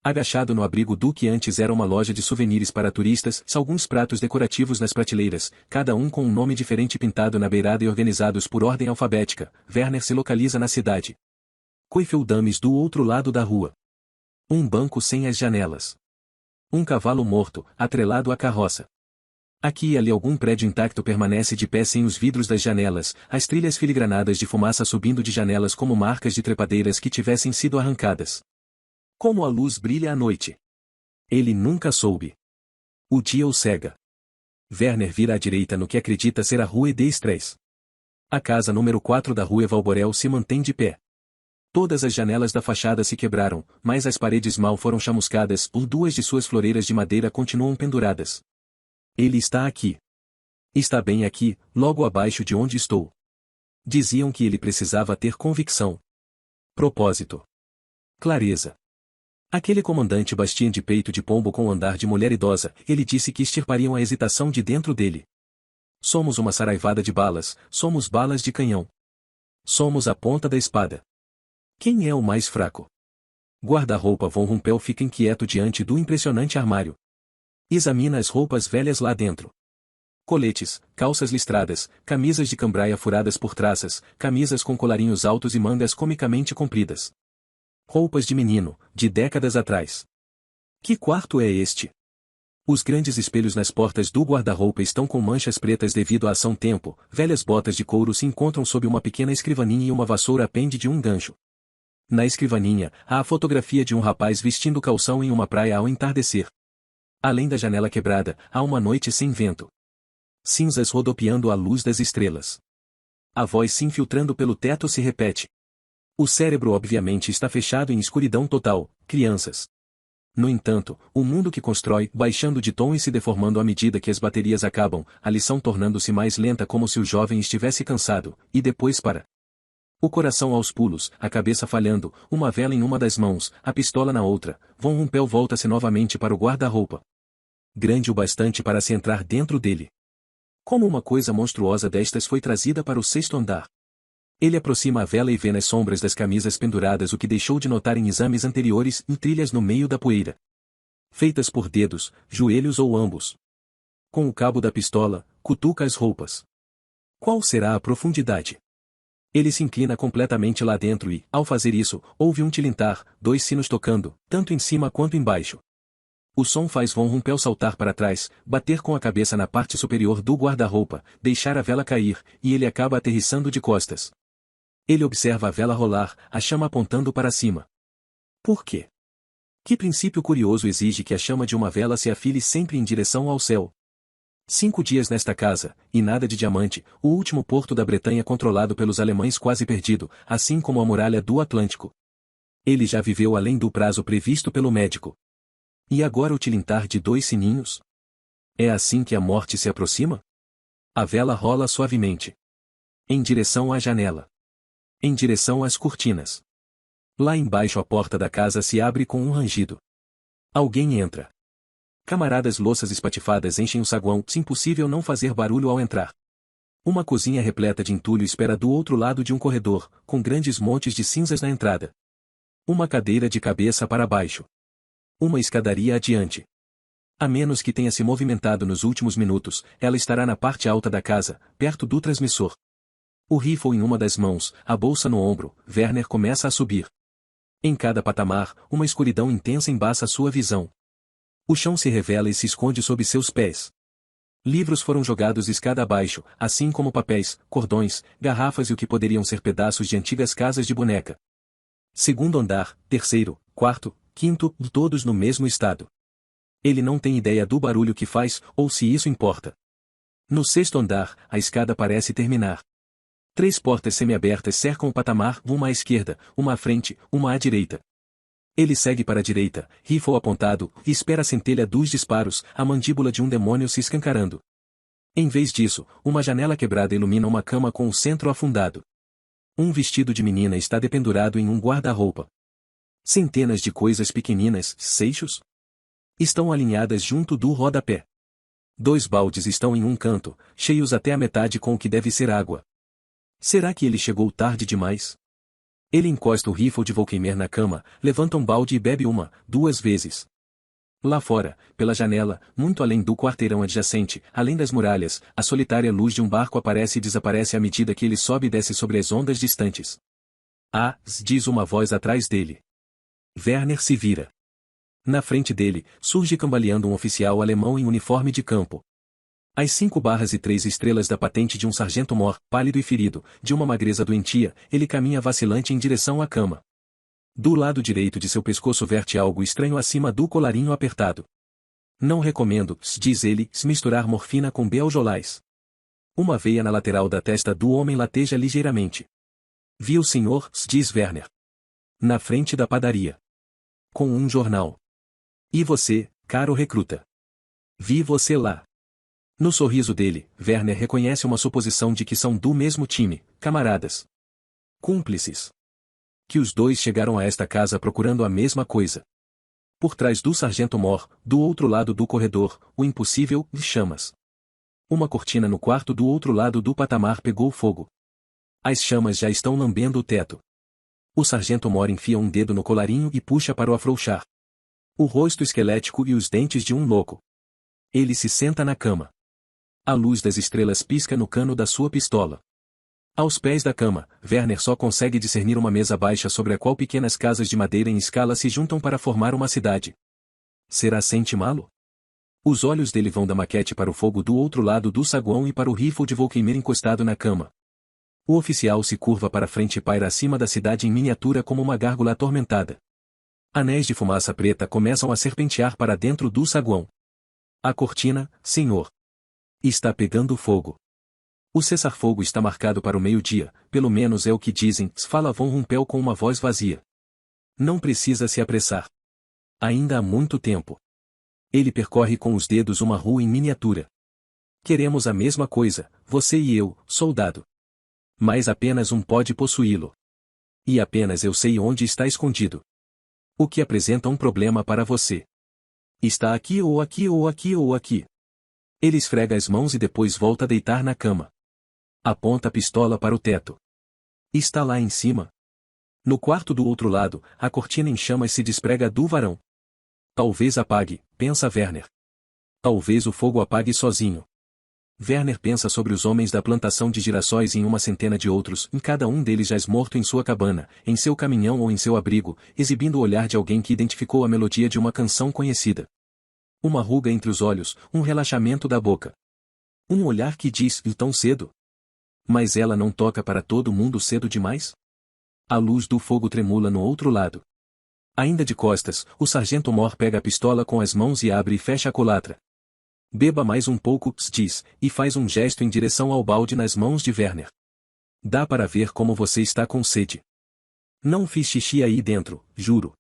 Agachado no abrigo do que antes era uma loja de souvenirs para turistas, alguns pratos decorativos nas prateleiras, cada um com um nome diferente pintado na beirada e organizados por ordem alfabética, Werner se localiza na cidade. Coifeldames do outro lado da rua. Um banco sem as janelas. Um cavalo morto, atrelado à carroça. Aqui e ali algum prédio intacto permanece de pé sem os vidros das janelas, as trilhas filigranadas de fumaça subindo de janelas como marcas de trepadeiras que tivessem sido arrancadas. Como a luz brilha à noite. Ele nunca soube. O dia o cega. Werner vira à direita no que acredita ser a Rue des Estrées. A casa número 4 da Rue Valborel se mantém de pé. Todas as janelas da fachada se quebraram, mas as paredes mal foram chamuscadas, ou 2 de suas floreiras de madeira continuam penduradas. Ele está aqui. Está bem aqui, logo abaixo de onde estou. Diziam que ele precisava ter convicção. Propósito. Clareza. Aquele comandante Bastien de peito de pombo com o andar de mulher idosa, ele disse que extirpariam a hesitação de dentro dele. Somos uma saraivada de balas, somos balas de canhão. Somos a ponta da espada. Quem é o mais fraco? Guarda-roupa Von Rumpel fica inquieto diante do impressionante armário. Examina as roupas velhas lá dentro. Coletes, calças listradas, camisas de cambraia furadas por traças, camisas com colarinhos altos e mangas comicamente compridas. Roupas de menino, de décadas atrás. Que quarto é este? Os grandes espelhos nas portas do guarda-roupa estão com manchas pretas devido à ação-tempo, velhas botas de couro se encontram sob uma pequena escrivaninha e uma vassoura pende de um gancho. Na escrivaninha, há a fotografia de um rapaz vestindo calção em uma praia ao entardecer. Além da janela quebrada, há uma noite sem vento. Cinzas rodopiando à luz das estrelas. A voz se infiltrando pelo teto se repete. O cérebro obviamente está fechado em escuridão total, crianças. No entanto, o mundo que constrói, baixando de tom e se deformando à medida que as baterias acabam, a lição tornando-se mais lenta como se o jovem estivesse cansado, e depois para. O coração aos pulos, a cabeça falhando, uma vela em uma das mãos, a pistola na outra, Von Rumpel volta-se novamente para o guarda-roupa. Grande o bastante para se entrar dentro dele. Como uma coisa monstruosa destas foi trazida para o 6º andar. Ele aproxima a vela e vê nas sombras das camisas penduradas o que deixou de notar em exames anteriores em trilhas no meio da poeira. Feitas por dedos, joelhos ou ambos. Com o cabo da pistola, cutuca as roupas. Qual será a profundidade? Ele se inclina completamente lá dentro e, ao fazer isso, ouve um tilintar, 2 sinos tocando, tanto em cima quanto embaixo. O som faz Von Rumpel saltar para trás, bater com a cabeça na parte superior do guarda-roupa, deixar a vela cair, e ele acaba aterrissando de costas. Ele observa a vela rolar, a chama apontando para cima. Por quê? Que princípio curioso exige que a chama de uma vela se afile sempre em direção ao céu? 5 dias nesta casa, e nada de diamante, o último porto da Bretanha controlado pelos alemães quase perdido, assim como a muralha do Atlântico. Ele já viveu além do prazo previsto pelo médico. E agora o tilintar de 2 sininhos? É assim que a morte se aproxima? A vela rola suavemente. Em direção à janela. Em direção às cortinas. Lá embaixo a porta da casa se abre com um rangido. Alguém entra. Camaradas louças espatifadas enchem o saguão, se impossível não fazer barulho ao entrar. Uma cozinha repleta de entulho espera do outro lado de um corredor, com grandes montes de cinzas na entrada. Uma cadeira de cabeça para baixo. Uma escadaria adiante. A menos que tenha se movimentado nos últimos minutos, ela estará na parte alta da casa, perto do transmissor. O rifle em uma das mãos, a bolsa no ombro, Werner começa a subir. Em cada patamar, uma escuridão intensa embaça sua visão. O chão se revela e se esconde sob seus pés. Livros foram jogados escada abaixo, assim como papéis, cordões, garrafas e o que poderiam ser pedaços de antigas casas de boneca. Segundo andar, terceiro, quarto, quinto, todos no mesmo estado. Ele não tem ideia do barulho que faz, ou se isso importa. No sexto andar, a escada parece terminar. 3 portas semiabertas cercam o patamar, uma à esquerda, uma à frente, uma à direita. Ele segue para a direita, rifle apontado, e espera a centelha dos disparos, a mandíbula de um demônio se escancarando. Em vez disso, uma janela quebrada ilumina uma cama com o centro afundado. Um vestido de menina está dependurado em um guarda-roupa. Centenas de coisas pequeninas, seixos, estão alinhadas junto do rodapé. 2 baldes estão em um canto, cheios até a metade com o que deve ser água. Será que ele chegou tarde demais? Ele encosta o rifle de Volkmar na cama, levanta um balde e bebe 1, 2 vezes. Lá fora, pela janela, muito além do quarteirão adjacente, além das muralhas, a solitária luz de um barco aparece e desaparece à medida que ele sobe e desce sobre as ondas distantes. Ah, diz uma voz atrás dele. Werner se vira. Na frente dele, surge cambaleando um oficial alemão em uniforme de campo. As 5 barras e 3 estrelas da patente de um sargento-mor, pálido e ferido, de uma magreza doentia, ele caminha vacilante em direção à cama. Do lado direito de seu pescoço verte algo estranho acima do colarinho apertado. Não recomendo, diz ele, misturar morfina com beljolais. Uma veia na lateral da testa do homem lateja ligeiramente. Vi o senhor, diz Werner. Na frente da padaria. Com um jornal. E você, caro recruta? Vi você lá. No sorriso dele, Werner reconhece uma suposição de que são do mesmo time, camaradas. Cúmplices. Que os dois chegaram a esta casa procurando a mesma coisa. Por trás do sargento-mor, do outro lado do corredor, o impossível, chamas. Uma cortina no quarto do outro lado do patamar pegou fogo. As chamas já estão lambendo o teto. O sargento-mor enfia um dedo no colarinho e puxa para o afrouxar. O rosto esquelético e os dentes de um louco. Ele se senta na cama. A luz das estrelas pisca no cano da sua pistola. Aos pés da cama, Werner só consegue discernir uma mesa baixa sobre a qual pequenas casas de madeira em escala se juntam para formar uma cidade. Será sentimá-lo? Os olhos dele vão da maquete para o fogo do outro lado do saguão e para o rifle de Volkmar encostado na cama. O oficial se curva para frente e paira acima da cidade em miniatura como uma gárgula atormentada. Anéis de fumaça preta começam a serpentear para dentro do saguão. A cortina, senhor. Está pegando fogo. O cessar-fogo está marcado para o meio-dia, pelo menos é o que dizem, fala Von Rumpel com uma voz vazia. Não precisa se apressar. Ainda há muito tempo. Ele percorre com os dedos uma rua em miniatura. Queremos a mesma coisa, você e eu, soldado. Mas apenas um pode possuí-lo. E apenas eu sei onde está escondido. O que apresenta um problema para você. Está aqui ou aqui ou aqui ou aqui. Ele esfrega as mãos e depois volta a deitar na cama. Aponta a pistola para o teto. Está lá em cima. No quarto do outro lado, a cortina em chamas se desprega do varão. Talvez apague, pensa Werner. Talvez o fogo apague sozinho. Werner pensa sobre os homens da plantação de girassóis e em uma centena de outros, em cada um deles jaz morto em sua cabana, em seu caminhão ou em seu abrigo, exibindo o olhar de alguém que identificou a melodia de uma canção conhecida. Uma ruga entre os olhos, um relaxamento da boca. Um olhar que diz, tão cedo? Mas ela não toca para todo mundo cedo demais? A luz do fogo tremula no outro lado. Ainda de costas, o sargento-mor pega a pistola com as mãos e abre e fecha a culatra. Beba mais um pouco, diz, e faz um gesto em direção ao balde nas mãos de Werner. Dá para ver como você está com sede. Não fiz xixi aí dentro, juro.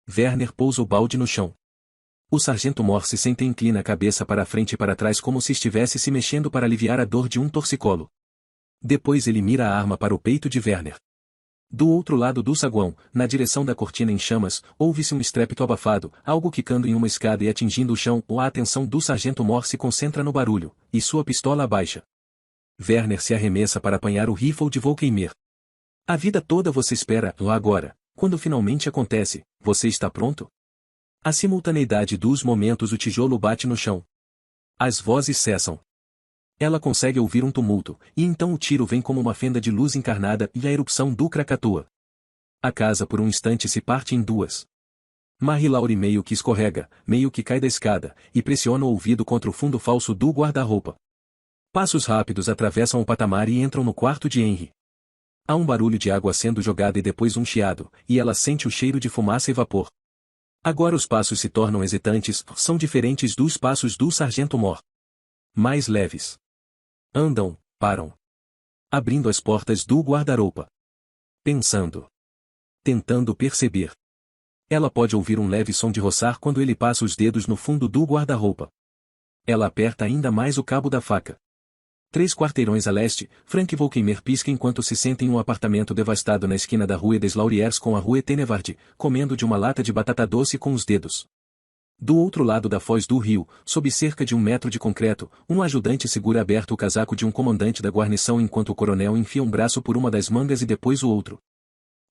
Werner pousa o balde no chão. O sargento-mor se senta e inclina a cabeça para a frente e para trás como se estivesse se mexendo para aliviar a dor de um torcicolo. Depois ele mira a arma para o peito de Werner. Do outro lado do saguão, na direção da cortina em chamas, ouve-se um estrépito abafado, algo quicando em uma escada e atingindo o chão, ou a atenção do sargento-mor se concentra no barulho, e sua pistola abaixa. Werner se arremessa para apanhar o rifle de Volkmar. A vida toda você espera, lá agora, quando finalmente acontece, você está pronto? A simultaneidade dos momentos o tijolo bate no chão. As vozes cessam. Ela consegue ouvir um tumulto, e então o tiro vem como uma fenda de luz encarnada e a erupção do Krakatoa. A casa por um instante se parte em duas. Marie-Laure meio que escorrega, meio que cai da escada, e pressiona o ouvido contra o fundo falso do guarda-roupa. Passos rápidos atravessam o patamar e entram no quarto de Henry. Há um barulho de água sendo jogada e depois um chiado, e ela sente o cheiro de fumaça e vapor. Agora os passos se tornam hesitantes, são diferentes dos passos do Sargento Moore. Mais leves. Andam, param. Abrindo as portas do guarda-roupa. Pensando. Tentando perceber. Ela pode ouvir um leve som de roçar quando ele passa os dedos no fundo do guarda-roupa. Ela aperta ainda mais o cabo da faca. 3 quarteirões a leste, Frank Volkeimer pisca enquanto se senta em um apartamento devastado na esquina da Rue des Lauriers com a Rue Tenevard, comendo de uma lata de batata doce com os dedos. Do outro lado da foz do rio, sob cerca de 1 metro de concreto, um ajudante segura aberto o casaco de um comandante da guarnição enquanto o coronel enfia um braço por uma das mangas e depois o outro.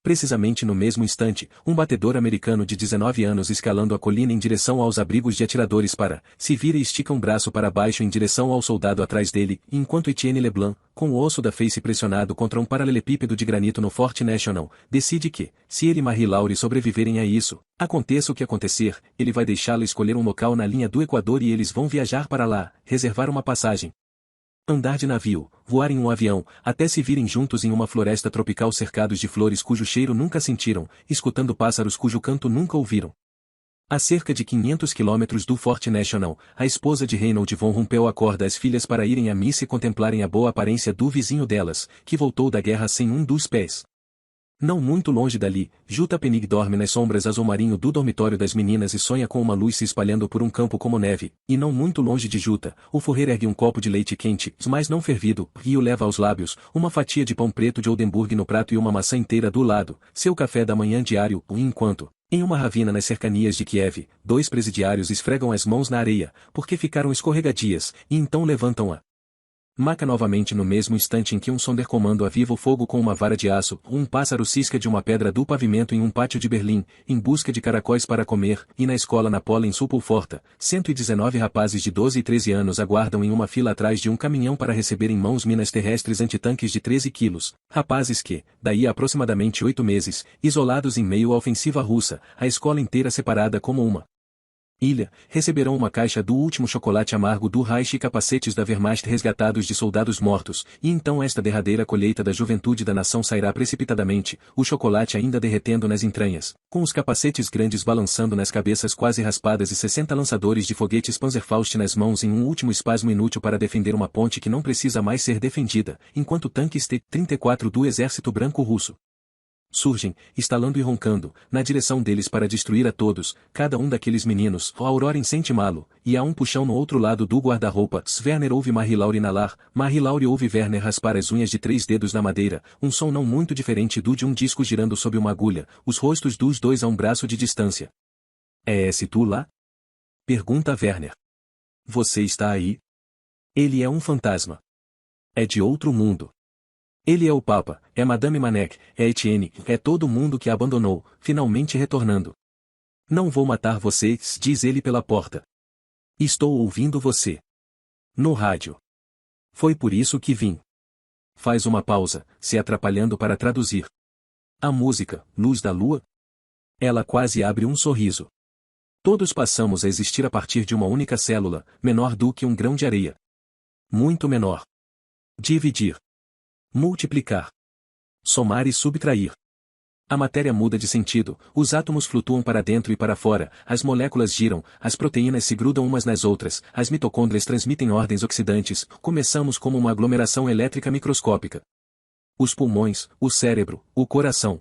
Precisamente no mesmo instante, um batedor americano de 19 anos escalando a colina em direção aos abrigos de atiradores se vira e estica um braço para baixo em direção ao soldado atrás dele, enquanto Etienne Leblanc, com o osso da face pressionado contra um paralelepípedo de granito no Fort National, decide que, se ele e Marie-Laure sobreviverem a isso, aconteça o que acontecer, ele vai deixá-la escolher um local na linha do Equador e eles vão viajar para lá, reservar uma passagem. Andar de navio, voar em um avião, até se virem juntos em uma floresta tropical cercados de flores cujo cheiro nunca sentiram, escutando pássaros cujo canto nunca ouviram. A cerca de 500 quilômetros do Fort National, a esposa de Reynold von Rumpel acorda as filhas para irem à missa e contemplarem a boa aparência do vizinho delas, que voltou da guerra sem um dos pés. Não muito longe dali, Jutta Penig dorme nas sombras azul marinho do dormitório das meninas e sonha com uma luz se espalhando por um campo como neve, e não muito longe de Jutta, o Fourrier ergue um copo de leite quente, mas não fervido, e o leva aos lábios, uma fatia de pão preto de Oldenburg no prato e uma maçã inteira do lado, seu café da manhã diário, enquanto, em uma ravina nas cercanias de Kiev, 2 presidiários esfregam as mãos na areia, porque ficaram escorregadias, e então levantam-a. Maca novamente no mesmo instante em que um Sonderkommando aviva o fogo com uma vara de aço, um pássaro cisca de uma pedra do pavimento em um pátio de Berlim, em busca de caracóis para comer, e na escola na Pola em Suppelforta, 119 rapazes de 12 e 13 anos aguardam em uma fila atrás de um caminhão para receber em mãos minas terrestres antitanques de 13 quilos, rapazes que, daí a aproximadamente 8 meses, isolados em meio à ofensiva russa, a escola inteira separada como uma ilha, receberão uma caixa do último chocolate amargo do Reich e capacetes da Wehrmacht resgatados de soldados mortos, e então esta derradeira colheita da juventude da nação sairá precipitadamente, o chocolate ainda derretendo nas entranhas, com os capacetes grandes balançando nas cabeças quase raspadas e 60 lançadores de foguetes Panzerfaust nas mãos em um último espasmo inútil para defender uma ponte que não precisa mais ser defendida, enquanto tanques T-34 do exército branco russo surgem, estalando e roncando, na direção deles para destruir a todos, cada um daqueles meninos, a Aurora sente malo, e há um puxão no outro lado do guarda-roupa, Werner ouve Marie-Laure inalar, Marie-Laure ouve Werner raspar as unhas de 3 dedos na madeira, um som não muito diferente do de um disco girando sob uma agulha, os rostos dos dois a um braço de distância. É esse tu lá? Pergunta Werner. Você está aí? Ele é um fantasma. É de outro mundo. Ele é o Papa, é Madame Manek, é Etienne, é todo mundo que a abandonou, finalmente retornando. Não vou matar vocês, diz ele pela porta. Estou ouvindo você. No rádio. Foi por isso que vim. Faz uma pausa, se atrapalhando para traduzir. A música, Luz da Lua? Ela quase abre um sorriso. Todos passamos a existir a partir de uma única célula, menor do que um grão de areia. Muito menor. Dividir. Multiplicar. Somar e subtrair. A matéria muda de sentido, os átomos flutuam para dentro e para fora, as moléculas giram, as proteínas se grudam umas nas outras, as mitocôndrias transmitem ordens oxidantes, começamos como uma aglomeração elétrica microscópica. Os pulmões, o cérebro, o coração.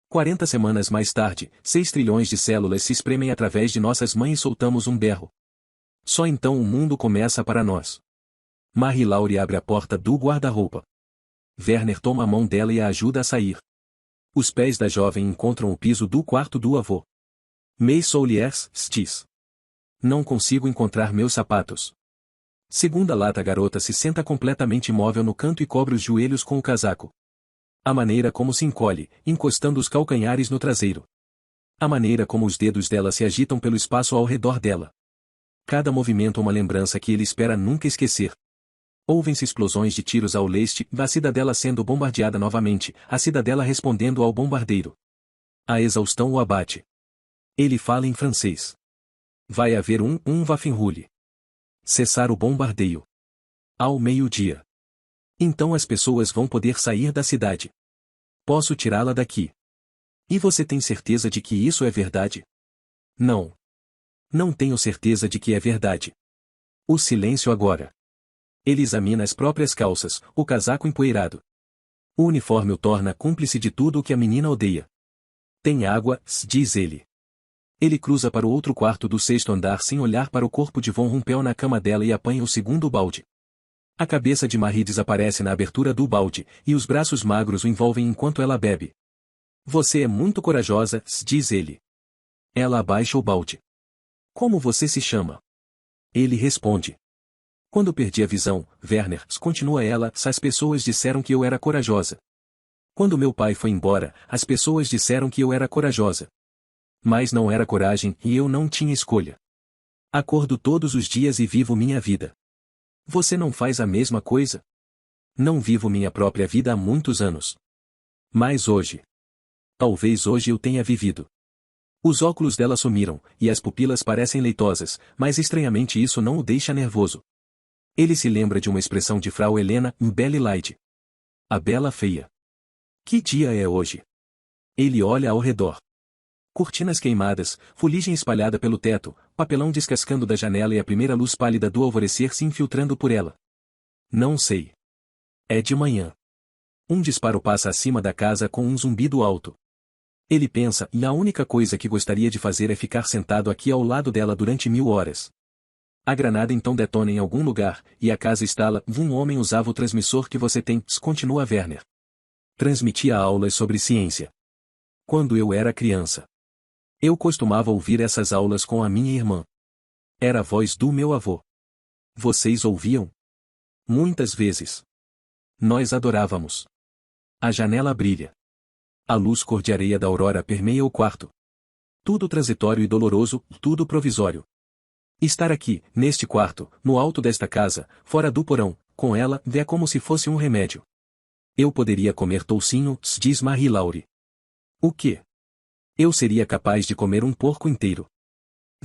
40 semanas mais tarde, 6 trilhões de células se espremem através de nossas mães e soltamos um berro. Só então o mundo começa para nós. Marie-Laure abre a porta do guarda-roupa. Werner toma a mão dela e a ajuda a sair. Os pés da jovem encontram o piso do quarto do avô. Mes souliers, diz. Não consigo encontrar meus sapatos. Segunda lata a garota se senta completamente imóvel no canto e cobre os joelhos com o casaco. A maneira como se encolhe, encostando os calcanhares no traseiro. A maneira como os dedos dela se agitam pelo espaço ao redor dela. Cada movimento uma lembrança que ele espera nunca esquecer. Ouvem-se explosões de tiros ao leste, a cidadela sendo bombardeada novamente, a cidadela respondendo ao bombardeiro. A exaustão o abate. Ele fala em francês. Vai haver um Waffenruhe. Cessar o bombardeio. Ao meio-dia. Então as pessoas vão poder sair da cidade. Posso tirá-la daqui. E você tem certeza de que isso é verdade? Não. Não tenho certeza de que é verdade. O silêncio agora. Ele examina as próprias calças, o casaco empoeirado. O uniforme o torna cúmplice de tudo o que a menina odeia. Tem água, diz ele. Ele cruza para o outro quarto do sexto andar sem olhar para o corpo de Von Rumpel na cama dela e apanha o segundo balde. A cabeça de Marie desaparece na abertura do balde, e os braços magros o envolvem enquanto ela bebe. Você é muito corajosa, diz ele. Ela abaixa o balde. Como você se chama? Ele responde. Quando perdi a visão, Werner, continua ela, as pessoas disseram que eu era corajosa. Quando meu pai foi embora, as pessoas disseram que eu era corajosa. Mas não era coragem e eu não tinha escolha. Acordo todos os dias e vivo minha vida. Você não faz a mesma coisa? Não vivo minha própria vida há muitos anos. Mas hoje. Talvez hoje eu tenha vivido. Os óculos dela sumiram, e as pupilas parecem leitosas, mas estranhamente isso não o deixa nervoso. Ele se lembra de uma expressão de Frau Helena, Belle Light. A bela feia. Que dia é hoje? Ele olha ao redor. Cortinas queimadas, fuligem espalhada pelo teto, papelão descascando da janela e a primeira luz pálida do alvorecer se infiltrando por ela. Não sei. É de manhã. Um disparo passa acima da casa com um zumbido alto. Ele pensa, e a única coisa que gostaria de fazer é ficar sentado aqui ao lado dela durante 1000 horas. A granada então detona em algum lugar, e a casa estala. Um homem usava o transmissor que você tem, continua Werner. Transmitia aulas sobre ciência. Quando eu era criança. Eu costumava ouvir essas aulas com a minha irmã. Era a voz do meu avô. Vocês ouviam? Muitas vezes. Nós adorávamos. A janela brilha. A luz cor de areia da aurora permeia o quarto. Tudo transitório e doloroso, tudo provisório. Estar aqui, neste quarto, no alto desta casa, fora do porão, com ela, é como se fosse um remédio. Eu poderia comer toucinho, diz Marie-Laure. O quê? Eu seria capaz de comer um porco inteiro.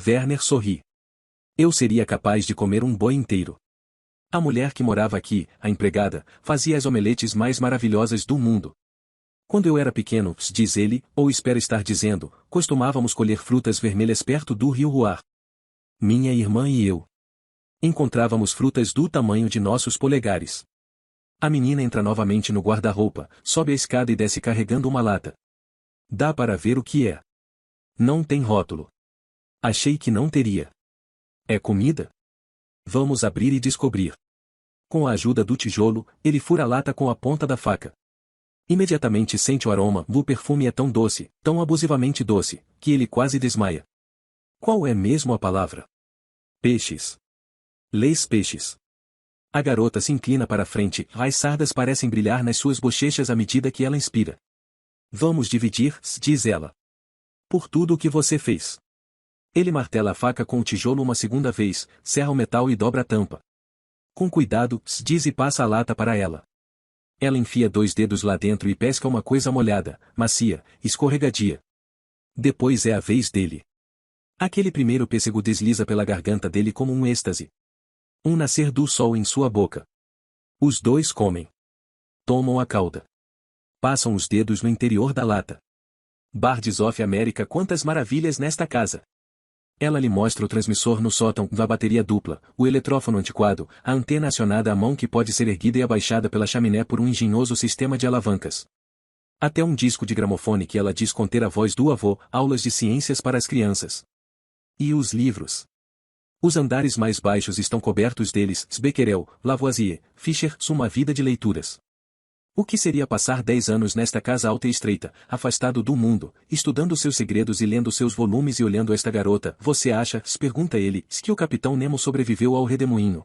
Werner sorri. Eu seria capaz de comer um boi inteiro. A mulher que morava aqui, a empregada, fazia as omeletes mais maravilhosas do mundo. Quando eu era pequeno, diz ele, ou espera estar dizendo, costumávamos colher frutas vermelhas perto do rio Ruar. Minha irmã e eu. Encontrávamos frutas do tamanho de nossos polegares. A menina entra novamente no guarda-roupa, sobe a escada e desce carregando uma lata. Dá para ver o que é. Não tem rótulo. Achei que não teria. É comida? Vamos abrir e descobrir. Com a ajuda do tijolo, ele fura a lata com a ponta da faca. Imediatamente sente o aroma, o perfume é tão doce, tão abusivamente doce, que ele quase desmaia. Qual é mesmo a palavra? Peixes. Leis peixes. A garota se inclina para a frente, as sardas parecem brilhar nas suas bochechas à medida que ela inspira. Vamos dividir, diz ela. Por tudo o que você fez. Ele martela a faca com o tijolo uma segunda vez, serra o metal e dobra a tampa. Com cuidado, diz e passa a lata para ela. Ela enfia 2 dedos lá dentro e pesca uma coisa molhada, macia, escorregadia. Depois é a vez dele. Aquele primeiro pêssego desliza pela garganta dele como um êxtase. Um nascer do sol em sua boca. Os dois comem. Tomam a cauda. Passam os dedos no interior da lata. Birds of America, quantas maravilhas nesta casa! Ela lhe mostra o transmissor no sótão, a bateria dupla, o eletrófono antiquado, a antena acionada à mão que pode ser erguida e abaixada pela chaminé por um engenhoso sistema de alavancas. Até um disco de gramofone que ela diz conter a voz do avô, aulas de ciências para as crianças. E os livros? Os andares mais baixos estão cobertos deles, Becquerel, Lavoisier, Fischer, uma vida de leituras. O que seria passar 10 anos nesta casa alta e estreita, afastado do mundo, estudando seus segredos e lendo seus volumes e olhando esta garota? Você acha, pergunta ele, que o Capitão Nemo sobreviveu ao redemoinho?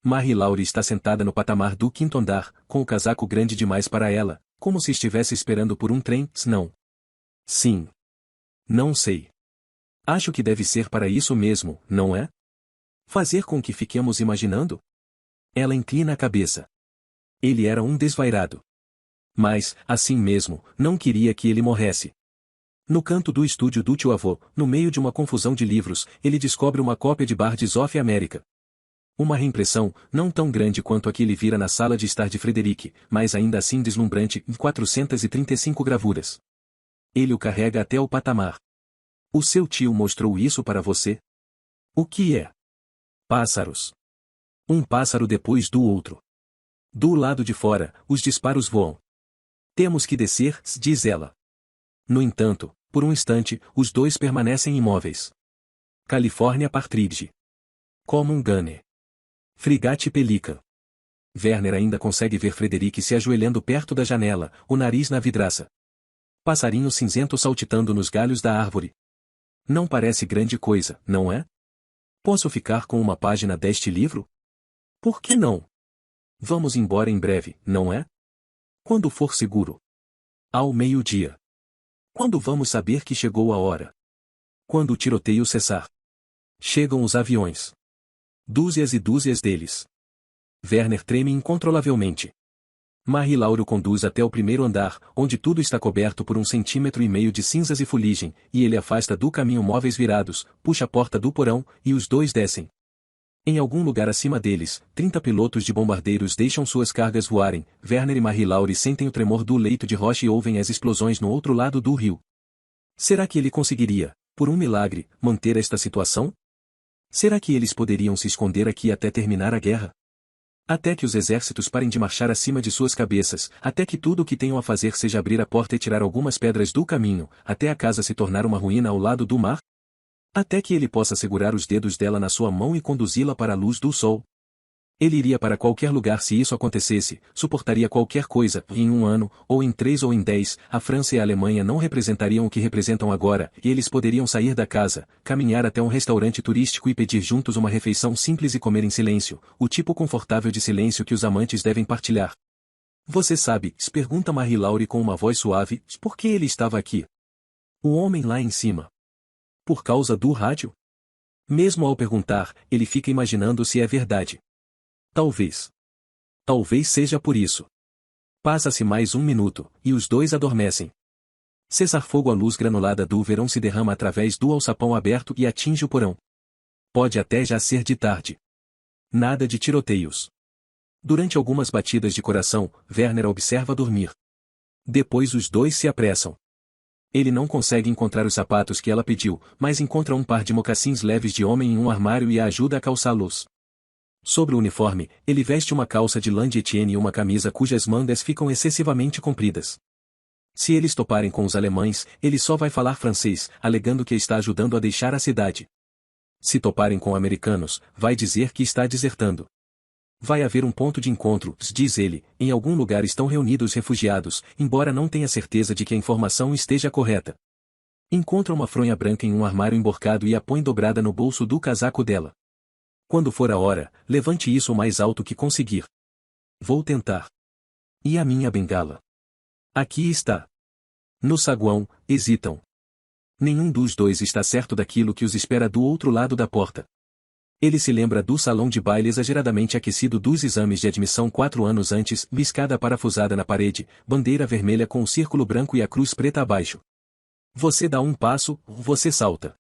Marie-Laure está sentada no patamar do 5º andar, com o casaco grande demais para ela, como se estivesse esperando por um trem, não. Sim. Não sei. Acho que deve ser para isso mesmo, não é? Fazer com que fiquemos imaginando? Ela inclina a cabeça. Ele era um desvairado. Mas, assim mesmo, não queria que ele morresse. No canto do estúdio do tio-avô, no meio de uma confusão de livros, ele descobre uma cópia de Birds of America. Uma reimpressão, não tão grande quanto a que ele vira na sala de estar de Frederick, mas ainda assim deslumbrante, em 435 gravuras. Ele o carrega até o patamar. O seu tio mostrou isso para você? O que é? Pássaros. Um pássaro depois do outro. Do lado de fora, os disparos voam. Temos que descer, diz ela. No entanto, por um instante, os dois permanecem imóveis. Califórnia Partridge. Common Gunner. Frigate Pelican. Werner ainda consegue ver Frederick se ajoelhando perto da janela, o nariz na vidraça. Passarinho cinzento saltitando nos galhos da árvore. Não parece grande coisa, não é? Posso ficar com uma página deste livro? Por que não? Vamos embora em breve, não é? Quando for seguro. Ao meio-dia. Quando vamos saber que chegou a hora? Quando o tiroteio cessar. Chegam os aviões. Dúzias e dúzias deles. Werner treme incontrolavelmente. Marie Laure o conduz até o primeiro andar, onde tudo está coberto por 1,5 cm de cinzas e fuligem, e ele afasta do caminho móveis virados, puxa a porta do porão, e os dois descem. Em algum lugar acima deles, 30 pilotos de bombardeiros deixam suas cargas voarem. Werner e Marie Laure sentem o tremor do leito de rocha e ouvem as explosões no outro lado do rio. Será que ele conseguiria, por um milagre, manter esta situação? Será que eles poderiam se esconder aqui até terminar a guerra? Até que os exércitos parem de marchar acima de suas cabeças, até que tudo o que tenham a fazer seja abrir a porta e tirar algumas pedras do caminho, até a casa se tornar uma ruína ao lado do mar? Até que ele possa segurar os dedos dela na sua mão e conduzi-la para a luz do sol. Ele iria para qualquer lugar se isso acontecesse, suportaria qualquer coisa, e em 1 ano, ou em 3 ou em 10, a França e a Alemanha não representariam o que representam agora, e eles poderiam sair da casa, caminhar até um restaurante turístico e pedir juntos uma refeição simples e comer em silêncio, o tipo confortável de silêncio que os amantes devem partilhar. Você sabe, pergunta Marie Laure com uma voz suave, por que ele estava aqui? O homem lá em cima. Por causa do rádio? Mesmo ao perguntar, ele fica imaginando se é verdade. Talvez. Talvez seja por isso. Passa-se mais 1 minuto, e os dois adormecem. Cessar-fogo. A luz granulada do verão se derrama através do alçapão aberto e atinge o porão. Pode até já ser de tarde. Nada de tiroteios. Durante algumas batidas de coração, Werner a observa dormir. Depois os dois se apressam. Ele não consegue encontrar os sapatos que ela pediu, mas encontra um par de mocassins leves de homem em um armário e a ajuda a calçá-los. Sobre o uniforme, ele veste uma calça de lã de Etienne e uma camisa cujas mangas ficam excessivamente compridas. Se eles toparem com os alemães, ele só vai falar francês, alegando que está ajudando a deixar a cidade. Se toparem com americanos, vai dizer que está desertando. Vai haver um ponto de encontro, diz ele, em algum lugar estão reunidos refugiados, embora não tenha certeza de que a informação esteja correta. Encontra uma fronha branca em um armário emborcado e a põe dobrada no bolso do casaco dela. Quando for a hora, levante isso o mais alto que conseguir. Vou tentar. E a minha bengala? Aqui está. No saguão, hesitam. Nenhum dos dois está certo daquilo que os espera do outro lado da porta. Ele se lembra do salão de baile exageradamente aquecido dos exames de admissão 4 anos antes, escada parafusada na parede, bandeira vermelha com o círculo branco e a cruz preta abaixo. Você dá um passo, você salta.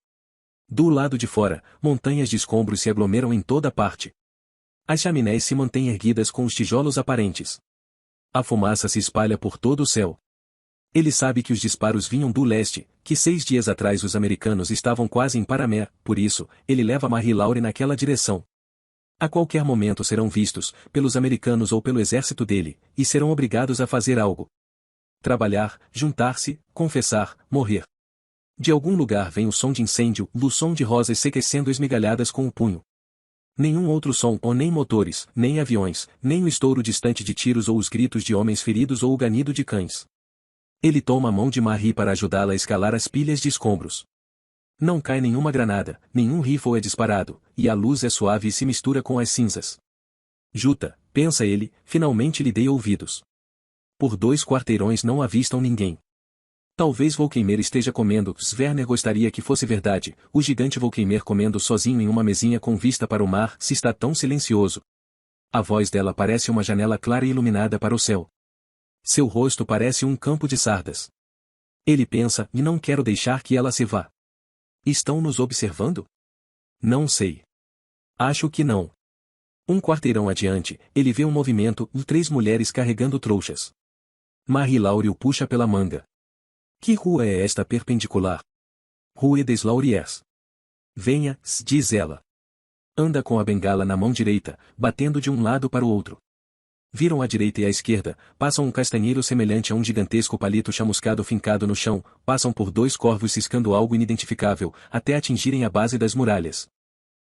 Do lado de fora, montanhas de escombros se aglomeram em toda parte. As chaminés se mantêm erguidas com os tijolos aparentes. A fumaça se espalha por todo o céu. Ele sabe que os disparos vinham do leste, que 6 dias atrás os americanos estavam quase em Paramé, por isso, ele leva Marie Laure naquela direção. A qualquer momento serão vistos, pelos americanos ou pelo exército dele, e serão obrigados a fazer algo. Trabalhar, juntar-se, confessar, morrer. De algum lugar vem o som de incêndio, o som de rosas secas sendo esmigalhadas com o punho. Nenhum outro som, ou nem motores, nem aviões, nem o estouro distante de tiros ou os gritos de homens feridos ou o ganido de cães. Ele toma a mão de Marie para ajudá-la a escalar as pilhas de escombros. Não cai nenhuma granada, nenhum rifle é disparado, e a luz é suave e se mistura com as cinzas. Juta, pensa ele, finalmente lhe dei ouvidos. Por 2 quarteirões não avistam ninguém. Talvez Volkeimer esteja comendo, Werner gostaria que fosse verdade, o gigante Volkeimer comendo sozinho em uma mesinha com vista para o mar, se está tão silencioso. A voz dela parece uma janela clara e iluminada para o céu. Seu rosto parece um campo de sardas. Ele pensa, e não quero deixar que ela se vá. Estão nos observando? Não sei. Acho que não. Um quarteirão adiante, ele vê um movimento e 3 mulheres carregando trouxas. Marie-Laure o puxa pela manga. Que rua é esta perpendicular? Rue des Lauriers. Venha, diz ela. Anda com a bengala na mão direita, batendo de um lado para o outro. Viram à direita e à esquerda, passam um castanheiro semelhante a um gigantesco palito chamuscado fincado no chão, passam por 2 corvos ciscando algo inidentificável, até atingirem a base das muralhas.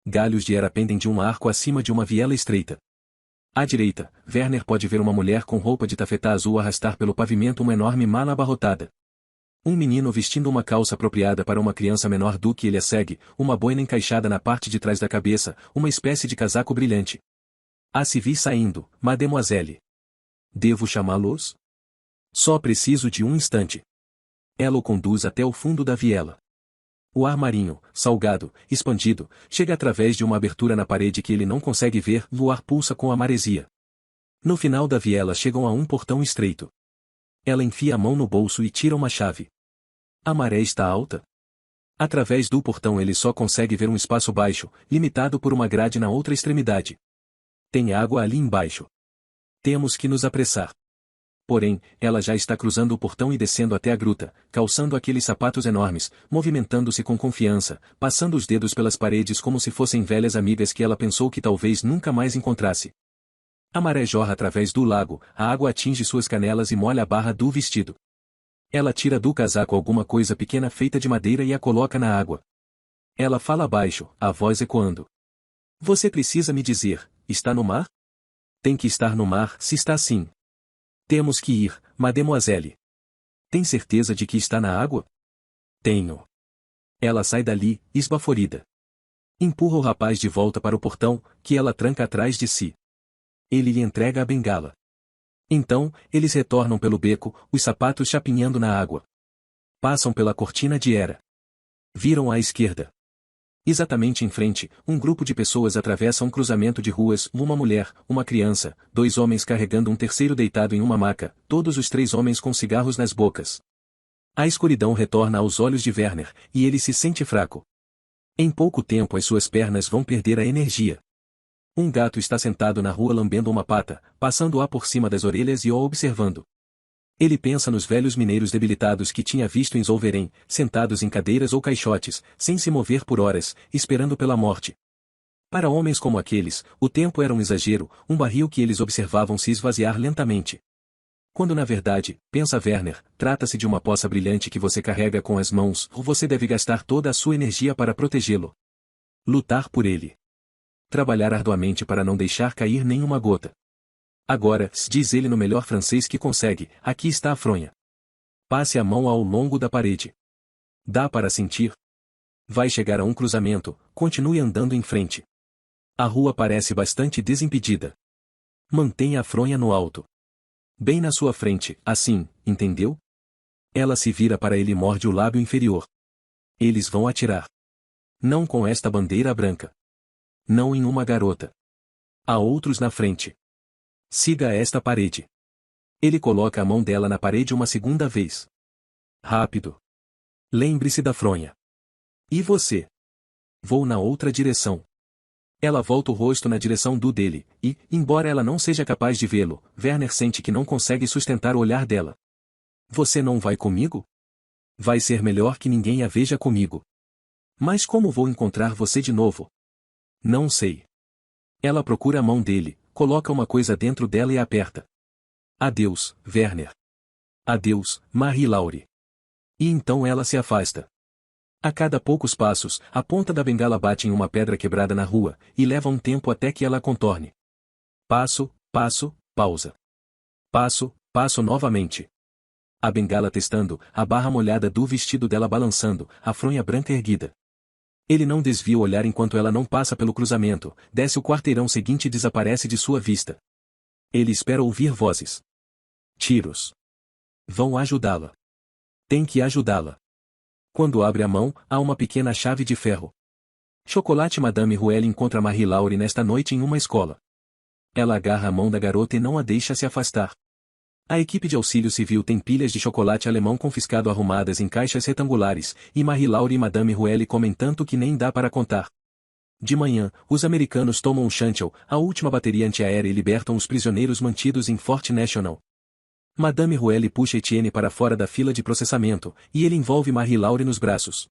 Galhos de era pendem de um arco acima de uma viela estreita. À direita, Werner pode ver uma mulher com roupa de tafetá azul arrastar pelo pavimento uma enorme mala abarrotada. Um menino vestindo uma calça apropriada para uma criança menor do que ele a segue, uma boina encaixada na parte de trás da cabeça, uma espécie de casaco brilhante. A se vi saindo, mademoiselle. Devo chamá-los? Só preciso de um instante. Ela o conduz até o fundo da viela. O ar marinho, salgado, expandido, chega através de uma abertura na parede que ele não consegue ver, o ar pulsa com a maresia. No final da viela chegam a um portão estreito. Ela enfia a mão no bolso e tira uma chave. A maré está alta? Através do portão ele só consegue ver um espaço baixo, limitado por uma grade na outra extremidade. Tem água ali embaixo. Temos que nos apressar. Porém, ela já está cruzando o portão e descendo até a gruta, calçando aqueles sapatos enormes, movimentando-se com confiança, passando os dedos pelas paredes como se fossem velhas amigas que ela pensou que talvez nunca mais encontrasse. A maré jorra através do lago, a água atinge suas canelas e molha a barra do vestido. Ela tira do casaco alguma coisa pequena feita de madeira e a coloca na água. Ela fala baixo, a voz ecoando. Você precisa me dizer, está no mar? Tem que estar no mar, se está assim. Temos que ir, mademoiselle. Tem certeza de que está na água? Tenho. Ela sai dali, esbaforida. Empurra o rapaz de volta para o portão, que ela tranca atrás de si. Ele lhe entrega a bengala. Então, eles retornam pelo beco, os sapatos chapinhando na água. Passam pela cortina de era. Viram à esquerda. Exatamente em frente, um grupo de pessoas atravessa um cruzamento de ruas, uma mulher, uma criança, 2 homens carregando um terceiro deitado em uma maca, todos os 3 homens com cigarros nas bocas. A escuridão retorna aos olhos de Werner, e ele se sente fraco. Em pouco tempo as suas pernas vão perder a energia. Um gato está sentado na rua lambendo uma pata, passando-a por cima das orelhas e o observando. Ele pensa nos velhos mineiros debilitados que tinha visto em Zolveren, sentados em cadeiras ou caixotes, sem se mover por horas, esperando pela morte. Para homens como aqueles, o tempo era um exagero, um barril que eles observavam se esvaziar lentamente. Quando na verdade, pensa Werner, trata-se de uma poça brilhante que você carrega com as mãos, ou você deve gastar toda a sua energia para protegê-lo. Lutar por ele. Trabalhar arduamente para não deixar cair nenhuma gota. Agora, diz ele no melhor francês que consegue, aqui está a fronha. Passe a mão ao longo da parede. Dá para sentir? Vai chegar a um cruzamento, continue andando em frente. A rua parece bastante desimpedida. Mantenha a fronha no alto. Bem na sua frente, assim, entendeu? Ela se vira para ele e morde o lábio inferior. Eles vão atirar. Não com esta bandeira branca. Não em uma garota. Há outros na frente. Siga esta parede. Ele coloca a mão dela na parede uma segunda vez. Rápido. Lembre-se da fronha. E você? Vou na outra direção. Ela volta o rosto na direção do dele, e, embora ela não seja capaz de vê-lo, Werner sente que não consegue sustentar o olhar dela. Você não vai comigo? Vai ser melhor que ninguém a veja comigo. Mas como vou encontrar você de novo? Não sei. Ela procura a mão dele, coloca uma coisa dentro dela e aperta. Adeus, Werner. Adeus, Marie-Laure. E então ela se afasta. A cada poucos passos, a ponta da bengala bate em uma pedra quebrada na rua, e leva um tempo até que ela a contorne. Passo, passo, pausa. Passo, passo novamente. A bengala testando, a barra molhada do vestido dela balançando, a fronha branca erguida. Ele não desvia o olhar enquanto ela não passa pelo cruzamento, desce o quarteirão seguinte e desaparece de sua vista. Ele espera ouvir vozes. Tiros. Vão ajudá-la. Tem que ajudá-la. Quando abre a mão, há uma pequena chave de ferro. Chocolate. Madame Ruelle encontra Marie-Laure nesta noite em uma escola. Ela agarra a mão da garota e não a deixa se afastar. A equipe de auxílio civil tem pilhas de chocolate alemão confiscado arrumadas em caixas retangulares, e Marie-Laure e Madame Ruelle comem tanto que nem dá para contar. De manhã, os americanos tomam o Chantel, a última bateria antiaérea, e libertam os prisioneiros mantidos em Fort National. Madame Ruelle puxa Etienne para fora da fila de processamento, e ele envolve Marie-Laure nos braços.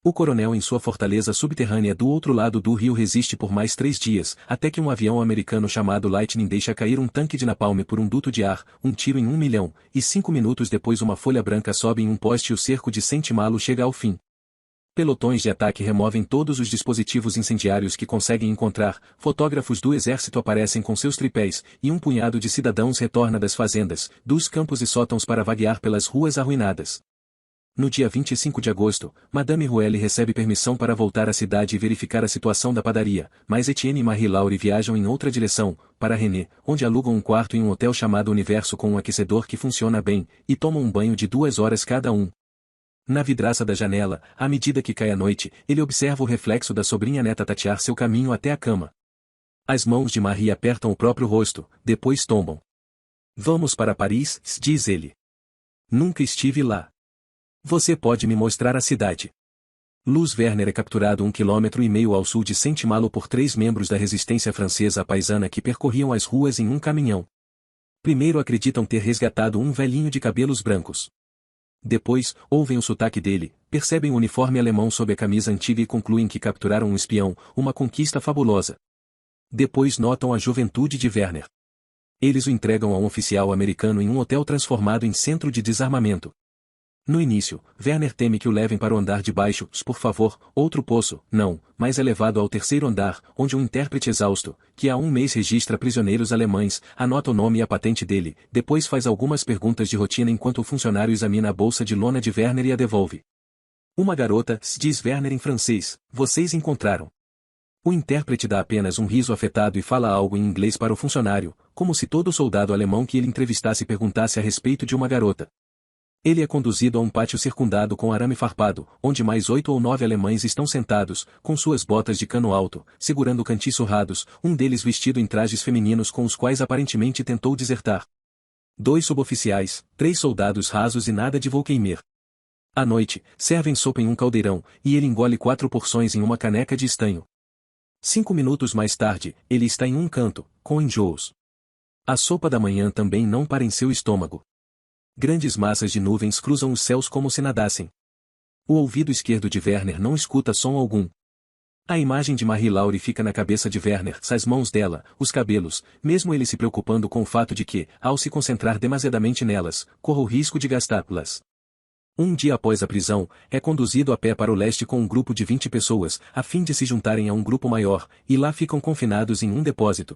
O coronel em sua fortaleza subterrânea do outro lado do rio resiste por mais 3 dias, até que um avião americano chamado Lightning deixa cair um tanque de napalm por um duto de ar, um tiro em 1 milhão, e 5 minutos depois uma folha branca sobe em um poste e o cerco de Saint-Malo chega ao fim. Pelotões de ataque removem todos os dispositivos incendiários que conseguem encontrar, fotógrafos do exército aparecem com seus tripés, e um punhado de cidadãos retorna das fazendas, dos campos e sótãos para vaguear pelas ruas arruinadas. No dia 25 de agosto, Madame Ruelle recebe permissão para voltar à cidade e verificar a situação da padaria, mas Etienne e Marie-Laure viajam em outra direção, para René, onde alugam um quarto em um hotel chamado Universo com um aquecedor que funciona bem, e tomam um banho de 2 horas cada um. Na vidraça da janela, à medida que cai a noite, ele observa o reflexo da sobrinha neta tatear seu caminho até a cama. As mãos de Marie apertam o próprio rosto, depois tombam. Vamos para Paris, diz ele. Nunca estive lá. Você pode me mostrar a cidade. Luz Werner é capturado 1,5 km ao sul de Saint-Malo por 3 membros da resistência francesa paisana que percorriam as ruas em um caminhão. Primeiro acreditam ter resgatado um velhinho de cabelos brancos. Depois, ouvem o sotaque dele, percebem o uniforme alemão sob a camisa antiga e concluem que capturaram um espião, uma conquista fabulosa. Depois notam a juventude de Werner. Eles o entregam a um oficial americano em um hotel transformado em centro de desarmamento. No início, Werner teme que o levem para o andar de baixo, por favor, outro poço, não, mas é levado ao 3º andar, onde um intérprete exausto, que há 1 mês registra prisioneiros alemães, anota o nome e a patente dele, depois faz algumas perguntas de rotina enquanto o funcionário examina a bolsa de lona de Werner e a devolve. Uma garota, diz Werner em francês, vocês encontraram. O intérprete dá apenas um riso afetado e fala algo em inglês para o funcionário, como se todo soldado alemão que ele entrevistasse perguntasse a respeito de uma garota. Ele é conduzido a um pátio circundado com arame farpado, onde mais 8 ou 9 alemães estão sentados, com suas botas de cano alto, segurando cantis surrados, um deles vestido em trajes femininos com os quais aparentemente tentou desertar. 2 suboficiais, 3 soldados rasos e nada de Volkeimer. À noite, servem sopa em um caldeirão, e ele engole 4 porções em uma caneca de estanho. 5 minutos mais tarde, ele está em um canto, com enjoos. A sopa da manhã também não para em seu estômago. Grandes massas de nuvens cruzam os céus como se nadassem. O ouvido esquerdo de Werner não escuta som algum. A imagem de Marie-Laure fica na cabeça de Werner, as mãos dela, os cabelos, mesmo ele se preocupando com o fato de que, ao se concentrar demasiadamente nelas, corre o risco de gastá-las. Um dia após a prisão, é conduzido a pé para o leste com um grupo de 20 pessoas, a fim de se juntarem a um grupo maior, e lá ficam confinados em um depósito.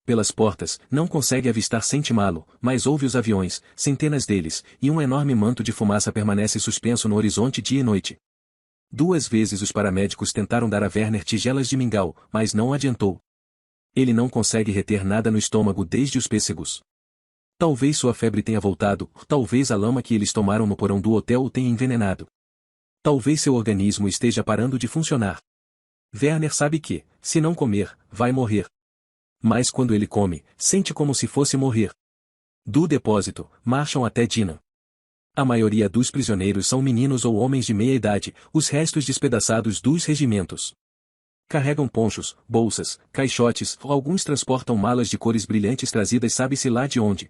Pelas portas, não consegue avistar Saint-Malo, mas ouve os aviões, centenas deles, e um enorme manto de fumaça permanece suspenso no horizonte dia e noite. 2 vezes os paramédicos tentaram dar a Werner tigelas de mingau, mas não adiantou. Ele não consegue reter nada no estômago desde os pêssegos. Talvez sua febre tenha voltado, talvez a lama que eles tomaram no porão do hotel o tenha envenenado. Talvez seu organismo esteja parando de funcionar. Werner sabe que, se não comer, vai morrer. Mas quando ele come, sente como se fosse morrer. Do depósito, marcham até Dinant. A maioria dos prisioneiros são meninos ou homens de meia idade, os restos despedaçados dos regimentos. Carregam ponchos, bolsas, caixotes, ou alguns transportam malas de cores brilhantes trazidas sabe-se lá de onde.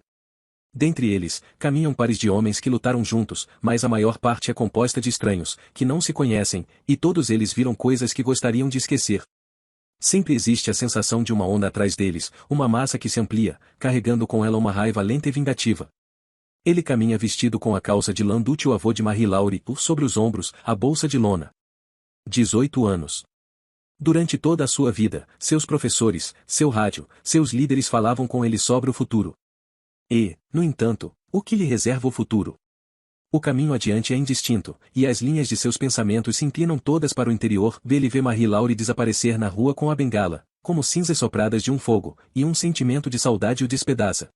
Dentre eles, caminham pares de homens que lutaram juntos, mas a maior parte é composta de estranhos, que não se conhecem, e todos eles viram coisas que gostariam de esquecer. Sempre existe a sensação de uma onda atrás deles, uma massa que se amplia, carregando com ela uma raiva lenta e vingativa. Ele caminha vestido com a calça de lã do tio-avô de Marie-Laure, sobre os ombros, a bolsa de lona. 18 anos. Durante toda a sua vida, seus professores, seu rádio, seus líderes falavam com ele sobre o futuro. E, no entanto, o que lhe reserva o futuro? O caminho adiante é indistinto, e as linhas de seus pensamentos se inclinam todas para o interior. Ele vê Marie-Laure desaparecer na rua com a bengala, como cinzas sopradas de um fogo, e um sentimento de saudade o despedaça.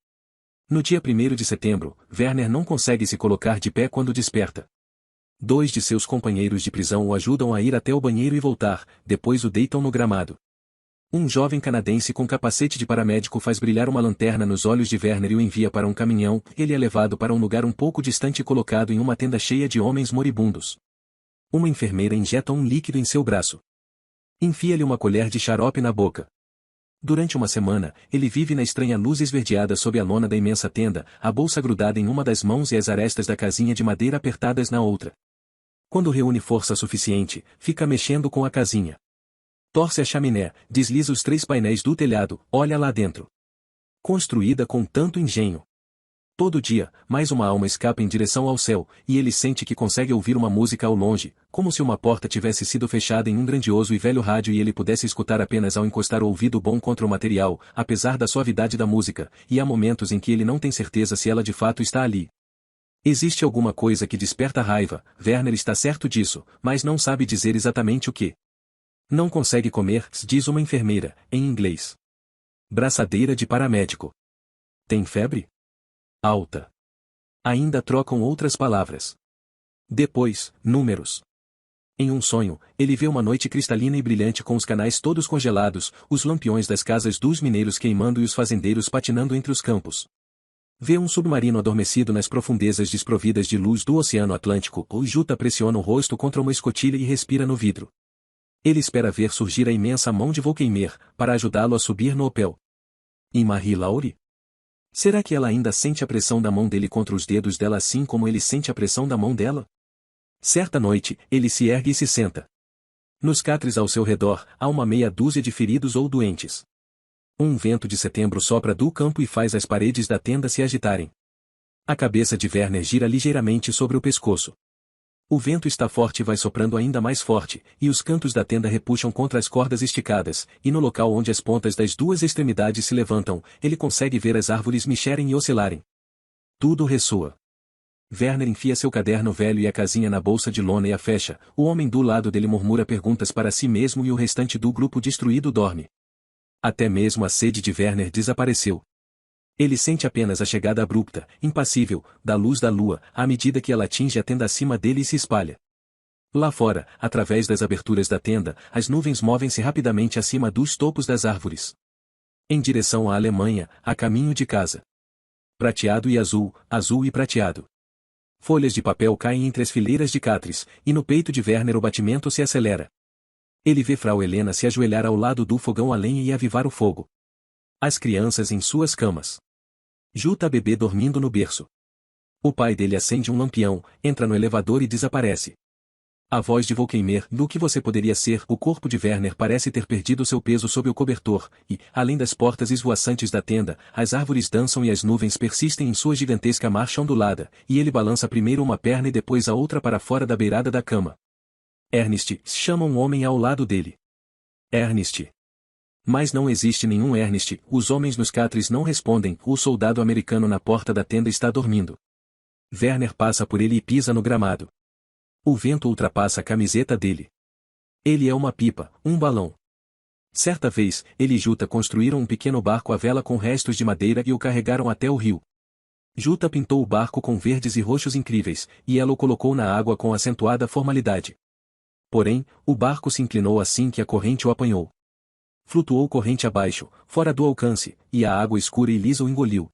No dia 1º de setembro, Werner não consegue se colocar de pé quando desperta. 2 de seus companheiros de prisão o ajudam a ir até o banheiro e voltar, depois o deitam no gramado. Um jovem canadense com capacete de paramédico faz brilhar uma lanterna nos olhos de Werner e o envia para um caminhão. Ele é levado para um lugar um pouco distante e colocado em uma tenda cheia de homens moribundos. Uma enfermeira injeta um líquido em seu braço. Enfia-lhe uma colher de xarope na boca. Durante uma semana, ele vive na estranha luz esverdeada sob a lona da imensa tenda, a bolsa grudada em uma das mãos e as arestas da casinha de madeira apertadas na outra. Quando reúne força suficiente, fica mexendo com a casinha. Torce a chaminé, desliza os 3 painéis do telhado, olha lá dentro. Construída com tanto engenho. Todo dia, mais uma alma escapa em direção ao céu, e ele sente que consegue ouvir uma música ao longe, como se uma porta tivesse sido fechada em um grandioso e velho rádio e ele pudesse escutar apenas ao encostar o ouvido bom contra o material, apesar da suavidade da música, e há momentos em que ele não tem certeza se ela de fato está ali. Existe alguma coisa que desperta raiva, Werner está certo disso, mas não sabe dizer exatamente o que. Não consegue comer, diz uma enfermeira, em inglês. Braçadeira de paramédico. Tem febre? Alta. Ainda trocam outras palavras. Depois, números. Em um sonho, ele vê uma noite cristalina e brilhante com os canais todos congelados, os lampiões das casas dos mineiros queimando e os fazendeiros patinando entre os campos. Vê um submarino adormecido nas profundezas desprovidas de luz do Oceano Atlântico. O Juta pressiona o rosto contra uma escotilha e respira no vidro. Ele espera ver surgir a imensa mão de Volkeimer, para ajudá-lo a subir no Opel. E Marie-Laure? Será que ela ainda sente a pressão da mão dele contra os dedos dela assim como ele sente a pressão da mão dela? Certa noite, ele se ergue e se senta. Nos catres ao seu redor, há uma meia dúzia de feridos ou doentes. Um vento de setembro sopra do campo e faz as paredes da tenda se agitarem. A cabeça de Werner gira ligeiramente sobre o pescoço. O vento está forte e vai soprando ainda mais forte, e os cantos da tenda repuxam contra as cordas esticadas, e no local onde as pontas das 2 extremidades se levantam, ele consegue ver as árvores mexerem e oscilarem. Tudo ressoa. Werner enfia seu caderno velho e a casinha na bolsa de lona e a fecha. O homem do lado dele murmura perguntas para si mesmo e o restante do grupo destruído dorme. Até mesmo a sede de Werner desapareceu. Ele sente apenas a chegada abrupta, impassível, da luz da lua, à medida que ela atinge a tenda acima dele e se espalha. Lá fora, através das aberturas da tenda, as nuvens movem-se rapidamente acima dos topos das árvores. Em direção à Alemanha, a caminho de casa. Prateado e azul, azul e prateado. Folhas de papel caem entre as fileiras de catres, e no peito de Werner o batimento se acelera. Ele vê Frau Helena se ajoelhar ao lado do fogão a lenha e avivar o fogo. As crianças em suas camas. Juta bebê dormindo no berço. O pai dele acende um lampião, entra no elevador e desaparece. A voz de Volkeimer, do que você poderia ser, o corpo de Werner parece ter perdido seu peso sob o cobertor, e, além das portas esvoaçantes da tenda, as árvores dançam e as nuvens persistem em sua gigantesca marcha ondulada, e ele balança primeiro uma perna e depois a outra para fora da beirada da cama. Ernest, chama um homem ao lado dele. Ernest. Mas não existe nenhum Ernest, os homens nos catres não respondem, o soldado americano na porta da tenda está dormindo. Werner passa por ele e pisa no gramado. O vento ultrapassa a camiseta dele. Ele é uma pipa, um balão. Certa vez, ele e Juta construíram um pequeno barco à vela com restos de madeira e o carregaram até o rio. Juta pintou o barco com verdes e roxos incríveis, e ela o colocou na água com acentuada formalidade. Porém, o barco se inclinou assim que a corrente o apanhou. Flutuou corrente abaixo, fora do alcance, e a água escura e lisa o engoliu.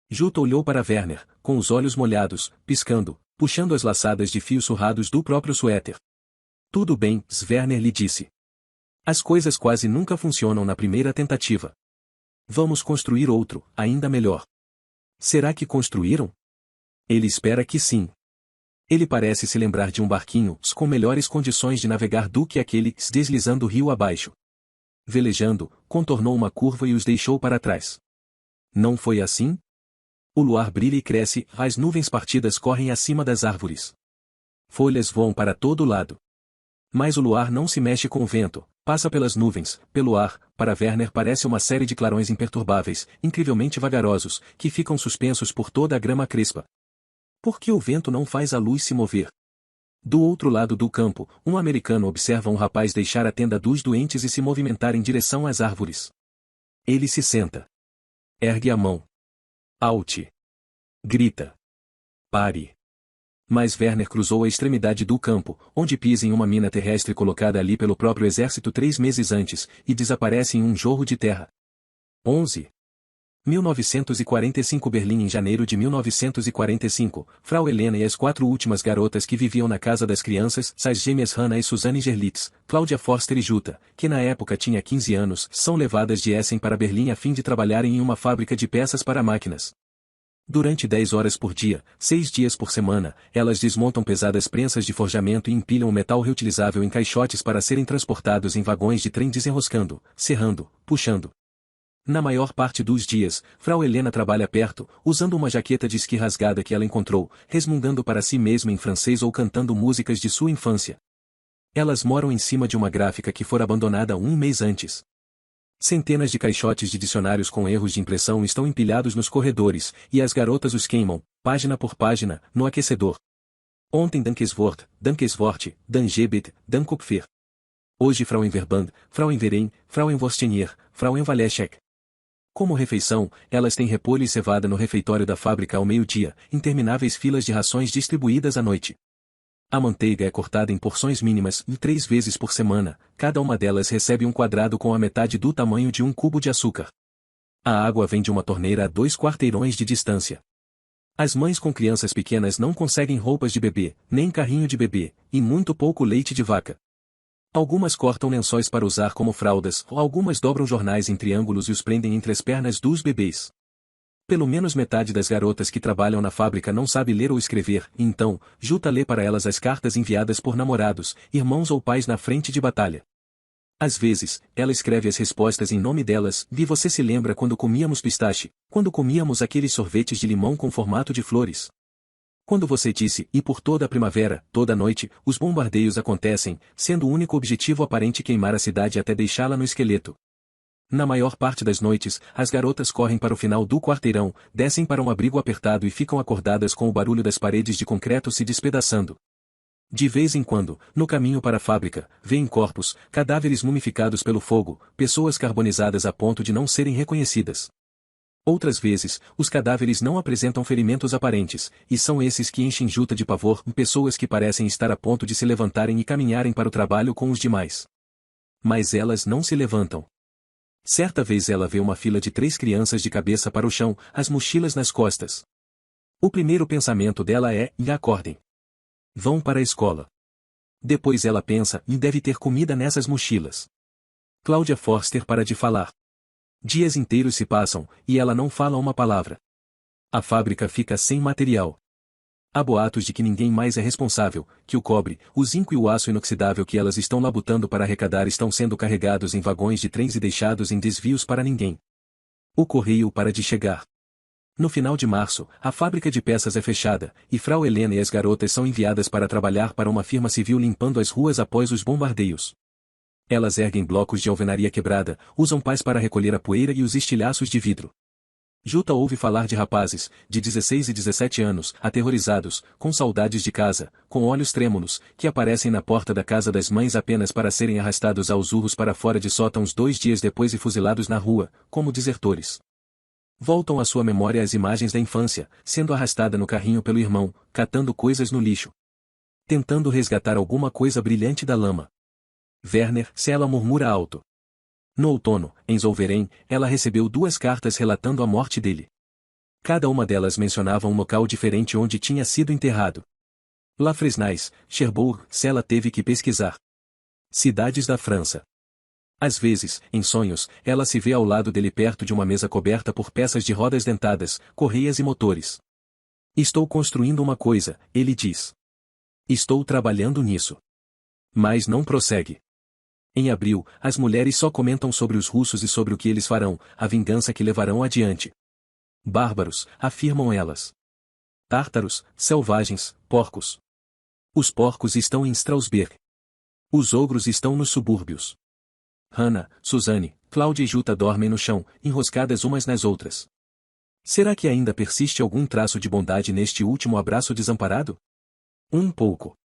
Juta olhou para Werner, com os olhos molhados, piscando, puxando as laçadas de fios surrados do próprio suéter. Tudo bem, Werner lhe disse. As coisas quase nunca funcionam na primeira tentativa. Vamos construir outro, ainda melhor. Será que construíram? Ele espera que sim. Ele parece se lembrar de um barquinho com melhores condições de navegar do que aquele deslizando rio abaixo. Velejando, contornou uma curva e os deixou para trás. Não foi assim? O luar brilha e cresce, as nuvens partidas correm acima das árvores. Folhas voam para todo lado. Mas o luar não se mexe com o vento, passa pelas nuvens, pelo ar. Para Werner parece uma série de clarões imperturbáveis, incrivelmente vagarosos, que ficam suspensos por toda a grama crespa. Por que o vento não faz a luz se mover? Do outro lado do campo, um americano observa um rapaz deixar a tenda dos doentes e se movimentar em direção às árvores. Ele se senta. Ergue a mão. Out! Grita. Pare! Mas Werner cruzou a extremidade do campo, onde pisa em uma mina terrestre colocada ali pelo próprio exército 3 meses antes, e desaparece em um jorro de terra. 11. 1945 Berlim Em janeiro de 1945, Frau Helena e as 4 últimas garotas que viviam na casa das crianças, as gêmeas Hannah e Susanne Gerlitz, Claudia Forster e Jutta, que na época tinha 15 anos, são levadas de Essen para Berlim a fim de trabalharem em uma fábrica de peças para máquinas. Durante 10 horas por dia, 6 dias por semana, elas desmontam pesadas prensas de forjamento e empilham o metal reutilizável em caixotes para serem transportados em vagões de trem desenroscando, serrando, puxando. Na maior parte dos dias, Frau Helena trabalha perto, usando uma jaqueta de esqui rasgada que ela encontrou, resmungando para si mesma em francês ou cantando músicas de sua infância. Elas moram em cima de uma gráfica que fora abandonada 1 mês antes. Centenas de caixotes de dicionários com erros de impressão estão empilhados nos corredores, e as garotas os queimam, página por página, no aquecedor. Ontem Dankeswort, Dangebet, Dankopfer. Hoje Frauenverband, Frauenverein, Frauenwurstenier, Frauenvalechek. Como refeição, elas têm repolho e cevada no refeitório da fábrica ao meio-dia, intermináveis filas de rações distribuídas à noite. A manteiga é cortada em porções mínimas e 3 vezes por semana, cada uma delas recebe um quadrado com a metade do tamanho de um cubo de açúcar. A água vem de uma torneira a 2 quarteirões de distância. As mães com crianças pequenas não conseguem roupas de bebê, nem carrinho de bebê, e muito pouco leite de vaca. Algumas cortam lençóis para usar como fraldas, ou algumas dobram jornais em triângulos e os prendem entre as pernas dos bebês. Pelo menos metade das garotas que trabalham na fábrica não sabe ler ou escrever, e então, Jutta lê para elas as cartas enviadas por namorados, irmãos ou pais na frente de batalha. Às vezes, ela escreve as respostas em nome delas, e você se lembra quando comíamos pistache, quando comíamos aqueles sorvetes de limão com formato de flores. Quando você disse, e por toda a primavera, toda noite, os bombardeios acontecem, sendo o único objetivo aparente queimar a cidade até deixá-la no esqueleto. Na maior parte das noites, as garotas correm para o final do quarteirão, descem para um abrigo apertado e ficam acordadas com o barulho das paredes de concreto se despedaçando. De vez em quando, no caminho para a fábrica, veem corpos, cadáveres mumificados pelo fogo, pessoas carbonizadas a ponto de não serem reconhecidas. Outras vezes, os cadáveres não apresentam ferimentos aparentes, e são esses que enchem Jutta de pavor, pessoas que parecem estar a ponto de se levantarem e caminharem para o trabalho com os demais. Mas elas não se levantam. Certa vez ela vê uma fila de 3 crianças de cabeça para o chão, as mochilas nas costas. O primeiro pensamento dela é, e acordem. Vão para a escola. Depois ela pensa, e deve ter comida nessas mochilas. Claudia Forster para de falar. Dias inteiros se passam, e ela não fala uma palavra. A fábrica fica sem material. Há boatos de que ninguém mais é responsável, que o cobre, o zinco e o aço inoxidável que elas estão labutando para arrecadar estão sendo carregados em vagões de trens e deixados em desvios para ninguém. O correio para de chegar. No final de março, a fábrica de peças é fechada, e Frau Helena e as garotas são enviadas para trabalhar para uma firma civil limpando as ruas após os bombardeios. Elas erguem blocos de alvenaria quebrada, usam pás para recolher a poeira e os estilhaços de vidro. Jutta ouve falar de rapazes, de 16 e 17 anos, aterrorizados, com saudades de casa, com olhos trêmulos, que aparecem na porta da casa das mães apenas para serem arrastados aos urros para fora de sótãos 2 dias depois e fuzilados na rua, como desertores. Voltam à sua memória as imagens da infância, sendo arrastada no carrinho pelo irmão, catando coisas no lixo. Tentando resgatar alguma coisa brilhante da lama. Werner, se ela murmura alto. No outono, em Zollverein, ela recebeu 2 cartas relatando a morte dele. Cada uma delas mencionava um local diferente onde tinha sido enterrado. La Fresnaye, Cherbourg, se ela teve que pesquisar. Cidades da França. Às vezes, em sonhos, ela se vê ao lado dele perto de uma mesa coberta por peças de rodas dentadas, correias e motores. Estou construindo uma coisa, ele diz. Estou trabalhando nisso. Mas não prossegue. Em abril, as mulheres só comentam sobre os russos e sobre o que eles farão, a vingança que levarão adiante. Bárbaros, afirmam elas. Tártaros, selvagens, porcos. Os porcos estão em Strausberg. Os ogros estão nos subúrbios. Hannah, Susanne, Claudia e Jutta dormem no chão, enroscadas umas nas outras. Será que ainda persiste algum traço de bondade neste último abraço desamparado? Um pouco.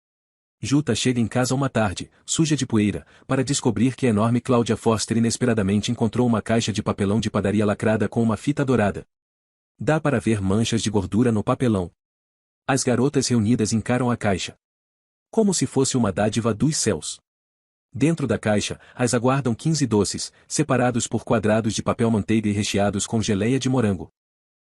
Jutta chega em casa uma tarde, suja de poeira, para descobrir que a enorme Claudia Forster inesperadamente encontrou uma caixa de papelão de padaria lacrada com uma fita dourada. Dá para ver manchas de gordura no papelão. As garotas reunidas encaram a caixa como se fosse uma dádiva dos céus. Dentro da caixa, as aguardam 15 doces, separados por quadrados de papel manteiga e recheados com geleia de morango.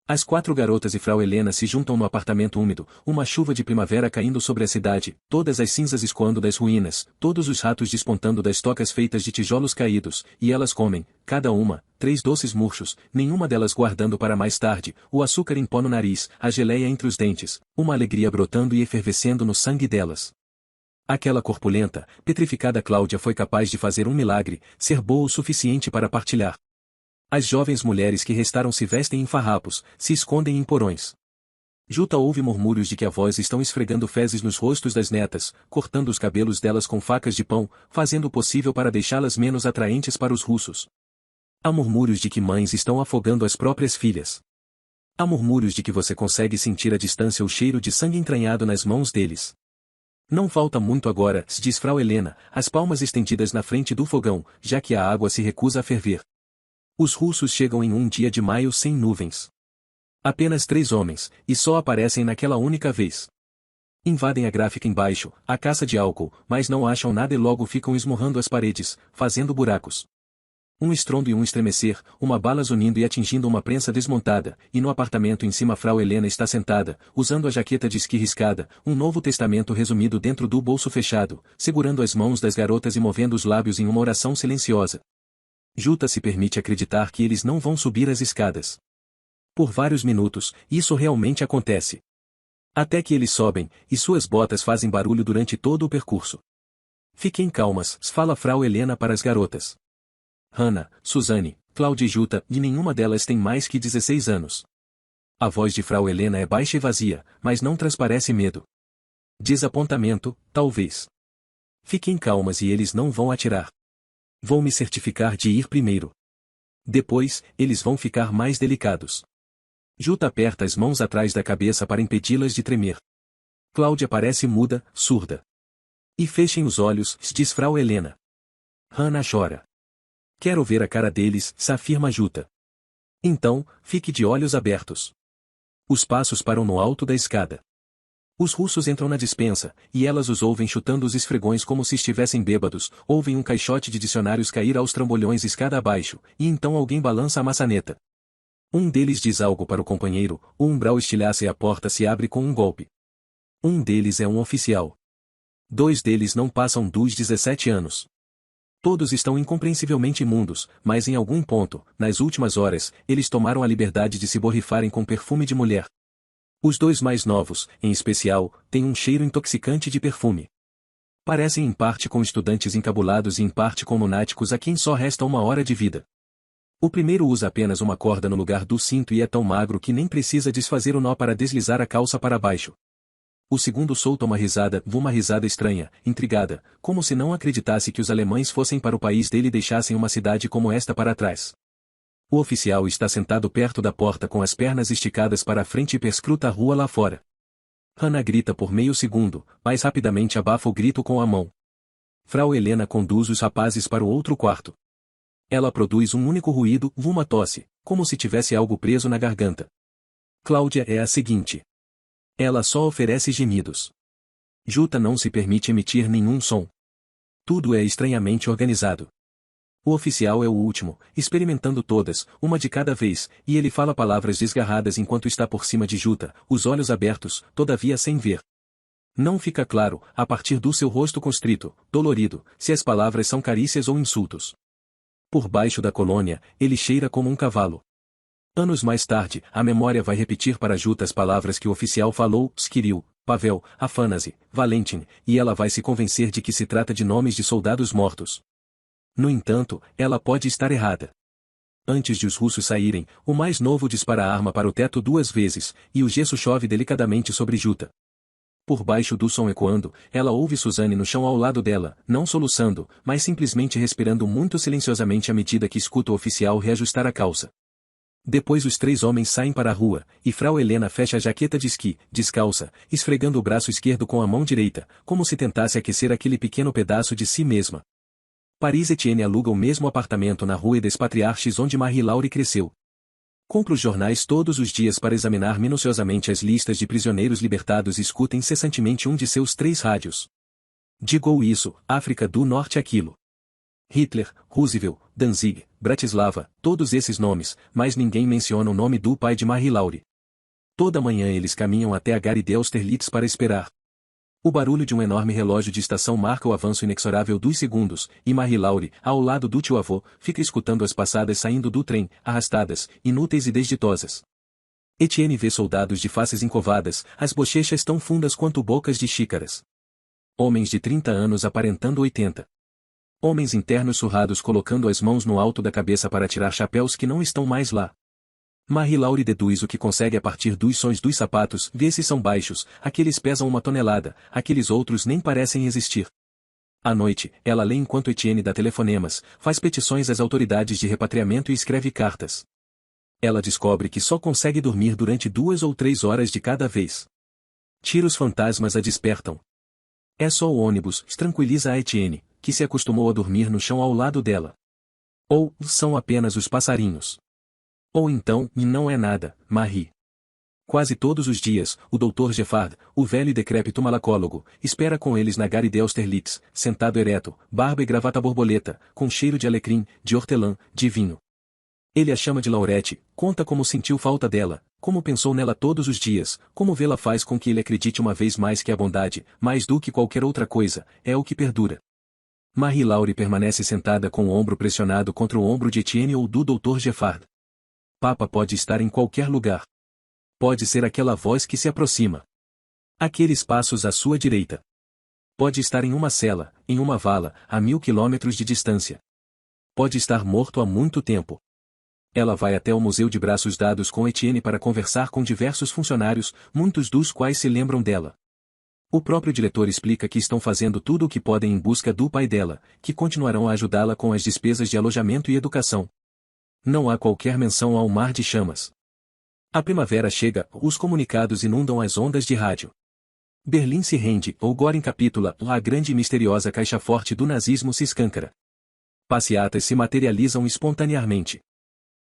As 4 garotas e Frau Helena se juntam no apartamento úmido, uma chuva de primavera caindo sobre a cidade, todas as cinzas escoando das ruínas, todos os ratos despontando das tocas feitas de tijolos caídos, e elas comem, cada uma, 3 doces murchos, nenhuma delas guardando para mais tarde, o açúcar em pó no nariz, a geleia entre os dentes, uma alegria brotando e efervescendo no sangue delas. Aquela corpulenta, petrificada Cláudia foi capaz de fazer um milagre, ser boa o suficiente para partilhar. As jovens mulheres que restaram se vestem em farrapos, se escondem em porões. Juta ouve murmúrios de que avós estão esfregando fezes nos rostos das netas, cortando os cabelos delas com facas de pão, fazendo o possível para deixá-las menos atraentes para os russos. Há murmúrios de que mães estão afogando as próprias filhas. Há murmúrios de que você consegue sentir à distância o cheiro de sangue entranhado nas mãos deles. Não falta muito agora, diz Frau Helena, as palmas estendidas na frente do fogão, já que a água se recusa a ferver. Os russos chegam em um dia de maio sem nuvens. Apenas 3 homens, e só aparecem naquela única vez. Invadem a gráfica embaixo, a caça de álcool, mas não acham nada e logo ficam esmurrando as paredes, fazendo buracos. Um estrondo e um estremecer, uma bala zunindo e atingindo uma prensa desmontada, e no apartamento em cima Frau Helena está sentada, usando a jaqueta de esqui riscada, um Novo Testamento resumido dentro do bolso fechado, segurando as mãos das garotas e movendo os lábios em uma oração silenciosa. Juta se permite acreditar que eles não vão subir as escadas. Por vários minutos, isso realmente acontece. Até que eles sobem, e suas botas fazem barulho durante todo o percurso. Fiquem calmas, fala Frau Helena para as garotas. Hannah, Suzanne, Cláudia e Juta, e nenhuma delas tem mais que 16 anos. A voz de Frau Helena é baixa e vazia, mas não transparece medo. Desapontamento, talvez. Fiquem calmas e eles não vão atirar. Vou me certificar de ir primeiro. Depois, eles vão ficar mais delicados. Juta aperta as mãos atrás da cabeça para impedi-las de tremer. Cláudia parece muda, surda. E fechem os olhos, diz Frau Helena. Hannah chora. Quero ver a cara deles, se afirma Juta. Então, fique de olhos abertos. Os passos param no alto da escada. Os russos entram na despensa, e elas os ouvem chutando os esfregões como se estivessem bêbados, ouvem um caixote de dicionários cair aos trambolhões escada abaixo, e então alguém balança a maçaneta. Um deles diz algo para o companheiro, o umbral estilhaça e a porta se abre com um golpe. Um deles é um oficial. 2 deles não passam dos 17 anos. Todos estão incompreensivelmente imundos, mas em algum ponto, nas últimas horas, eles tomaram a liberdade de se borrifarem com perfume de mulher. Os 2 mais novos, em especial, têm um cheiro intoxicante de perfume. Parecem em parte com estudantes encabulados e em parte com lunáticos a quem só resta 1 hora de vida. O primeiro usa apenas uma corda no lugar do cinto e é tão magro que nem precisa desfazer o nó para deslizar a calça para baixo. O segundo solta uma risada estranha, intrigada, como se não acreditasse que os alemães fossem para o país dele e deixassem uma cidade como esta para trás. O oficial está sentado perto da porta com as pernas esticadas para a frente e perscruta a rua lá fora. Hannah grita por meio segundo, mas rapidamente abafa o grito com a mão. Frau Helena conduz os rapazes para o outro quarto. Ela produz um único ruído, uma tosse, como se tivesse algo preso na garganta. Cláudia é a seguinte. Ela só oferece gemidos. Juta não se permite emitir nenhum som. Tudo é estranhamente organizado. O oficial é o último, experimentando todas, uma de cada vez, e ele fala palavras desgarradas enquanto está por cima de Juta, os olhos abertos, todavia sem ver. Não fica claro, a partir do seu rosto constrito, dolorido, se as palavras são carícias ou insultos. Por baixo da colônia, ele cheira como um cavalo. Anos mais tarde, a memória vai repetir para Juta as palavras que o oficial falou, Skiril, Pavel, Afanasy, Valentin, e ela vai se convencer de que se trata de nomes de soldados mortos. No entanto, ela pode estar errada. Antes de os russos saírem, o mais novo dispara a arma para o teto 2 vezes, e o gesso chove delicadamente sobre Juta. Por baixo do som ecoando, ela ouve Suzanne no chão ao lado dela, não soluçando, mas simplesmente respirando muito silenciosamente à medida que escuta o oficial reajustar a calça. Depois os 3 homens saem para a rua, e Frau Helena fecha a jaqueta de esqui, descalça, esfregando o braço esquerdo com a mão direita, como se tentasse aquecer aquele pequeno pedaço de si mesma. Paris Etienne aluga o mesmo apartamento na rua des Patriarches onde Marie-Laure cresceu. Compra os jornais todos os dias para examinar minuciosamente as listas de prisioneiros libertados e escuta incessantemente um de seus 3 rádios. Digo isso, África do Norte aquilo. Hitler, Roosevelt, Danzig, Bratislava, todos esses nomes, mas ninguém menciona o nome do pai de Marie Laure. Toda manhã eles caminham até a Gare de Austerlitz para esperar. O barulho de um enorme relógio de estação marca o avanço inexorável dos segundos, e Marie Laure, ao lado do tio-avô, fica escutando as passadas saindo do trem, arrastadas, inúteis e desditosas. Etienne vê soldados de faces encovadas, as bochechas tão fundas quanto bocas de xícaras. Homens de 30 anos aparentando 80. Homens internos surrados colocando as mãos no alto da cabeça para tirar chapéus que não estão mais lá. Marie Laure deduz o que consegue a partir dos sons dos sapatos, vê se são baixos, aqueles pesam 1 tonelada, aqueles outros nem parecem existir. À noite, ela lê enquanto Etienne dá telefonemas, faz petições às autoridades de repatriamento e escreve cartas. Ela descobre que só consegue dormir durante 2 ou 3 horas de cada vez. Tiros fantasmas a despertam. É só o ônibus, tranquiliza a Etienne, que se acostumou a dormir no chão ao lado dela. Ou, são apenas os passarinhos. Ou então, e não é nada, Marie. Quase todos os dias, o Dr. Giffard, o velho e decrépito malacólogo, espera com eles na Gare de Austerlitz, sentado ereto, barba e gravata borboleta, com cheiro de alecrim, de hortelã, de vinho. Ele a chama de Laurette, conta como sentiu falta dela, como pensou nela todos os dias, como vê-la faz com que ele acredite uma vez mais que a bondade, mais do que qualquer outra coisa, é o que perdura. Marie Laure permanece sentada com o ombro pressionado contra o ombro de Etienne ou do Dr. Giffard. Papa pode estar em qualquer lugar. Pode ser aquela voz que se aproxima. Aqueles passos à sua direita. Pode estar em uma cela, em uma vala, a 1000 quilômetros de distância. Pode estar morto há muito tempo. Ela vai até o museu de braços dados com Etienne para conversar com diversos funcionários, muitos dos quais se lembram dela. O próprio diretor explica que estão fazendo tudo o que podem em busca do pai dela, que continuarão a ajudá-la com as despesas de alojamento e educação. Não há qualquer menção ao mar de chamas. A primavera chega, os comunicados inundam as ondas de rádio. Berlim se rende, ou Göring capitula, a grande e misteriosa caixa forte do nazismo se escancara. Passeatas se materializam espontaneamente.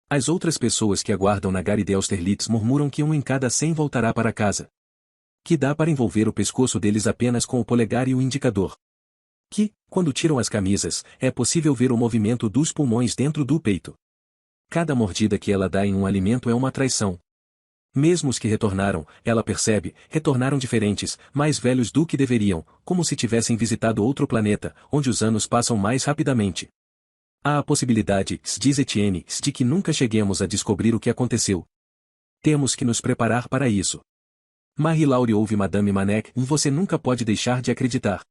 As outras pessoas que aguardam na Gare de Austerlitz murmuram que 1 em cada 100 voltará para casa. Que dá para envolver o pescoço deles apenas com o polegar e o indicador. Que, quando tiram as camisas, é possível ver o movimento dos pulmões dentro do peito. Cada mordida que ela dá em um alimento é uma traição. Mesmo os que retornaram, ela percebe, retornaram diferentes, mais velhos do que deveriam, como se tivessem visitado outro planeta, onde os anos passam mais rapidamente. Há a possibilidade, diz Etienne, de que nunca cheguemos a descobrir o que aconteceu. Temos que nos preparar para isso. Marie Laure ouve Madame Manek, você nunca pode deixar de acreditar.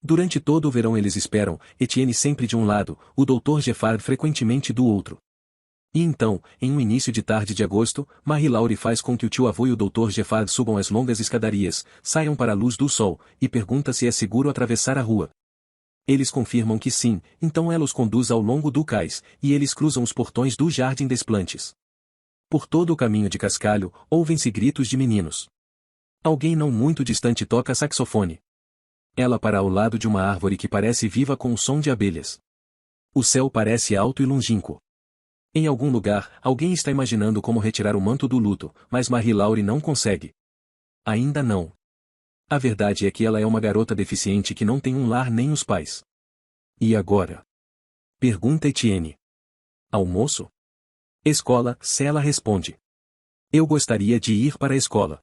Durante todo o verão eles esperam, Etienne sempre de um lado, o Dr. Giffard frequentemente do outro. E então, em um início de tarde de agosto, Marie Laure faz com que o tio-avô e o Dr. Giffard subam as longas escadarias, saiam para a luz do sol, e pergunta se é seguro atravessar a rua. Eles confirmam que sim, então ela os conduz ao longo do cais, e eles cruzam os portões do Jardim des Plantes. Por todo o caminho de cascalho, ouvem-se gritos de meninos. Alguém não muito distante toca saxofone. Ela para ao lado de uma árvore que parece viva com o som de abelhas. O céu parece alto e longínquo. Em algum lugar, alguém está imaginando como retirar o manto do luto, mas Marie Laure não consegue. Ainda não. A verdade é que ela é uma garota deficiente que não tem um lar nem os pais. E agora? Pergunta Etienne. Almoço? Escola, se ela responde. Eu gostaria de ir para a escola.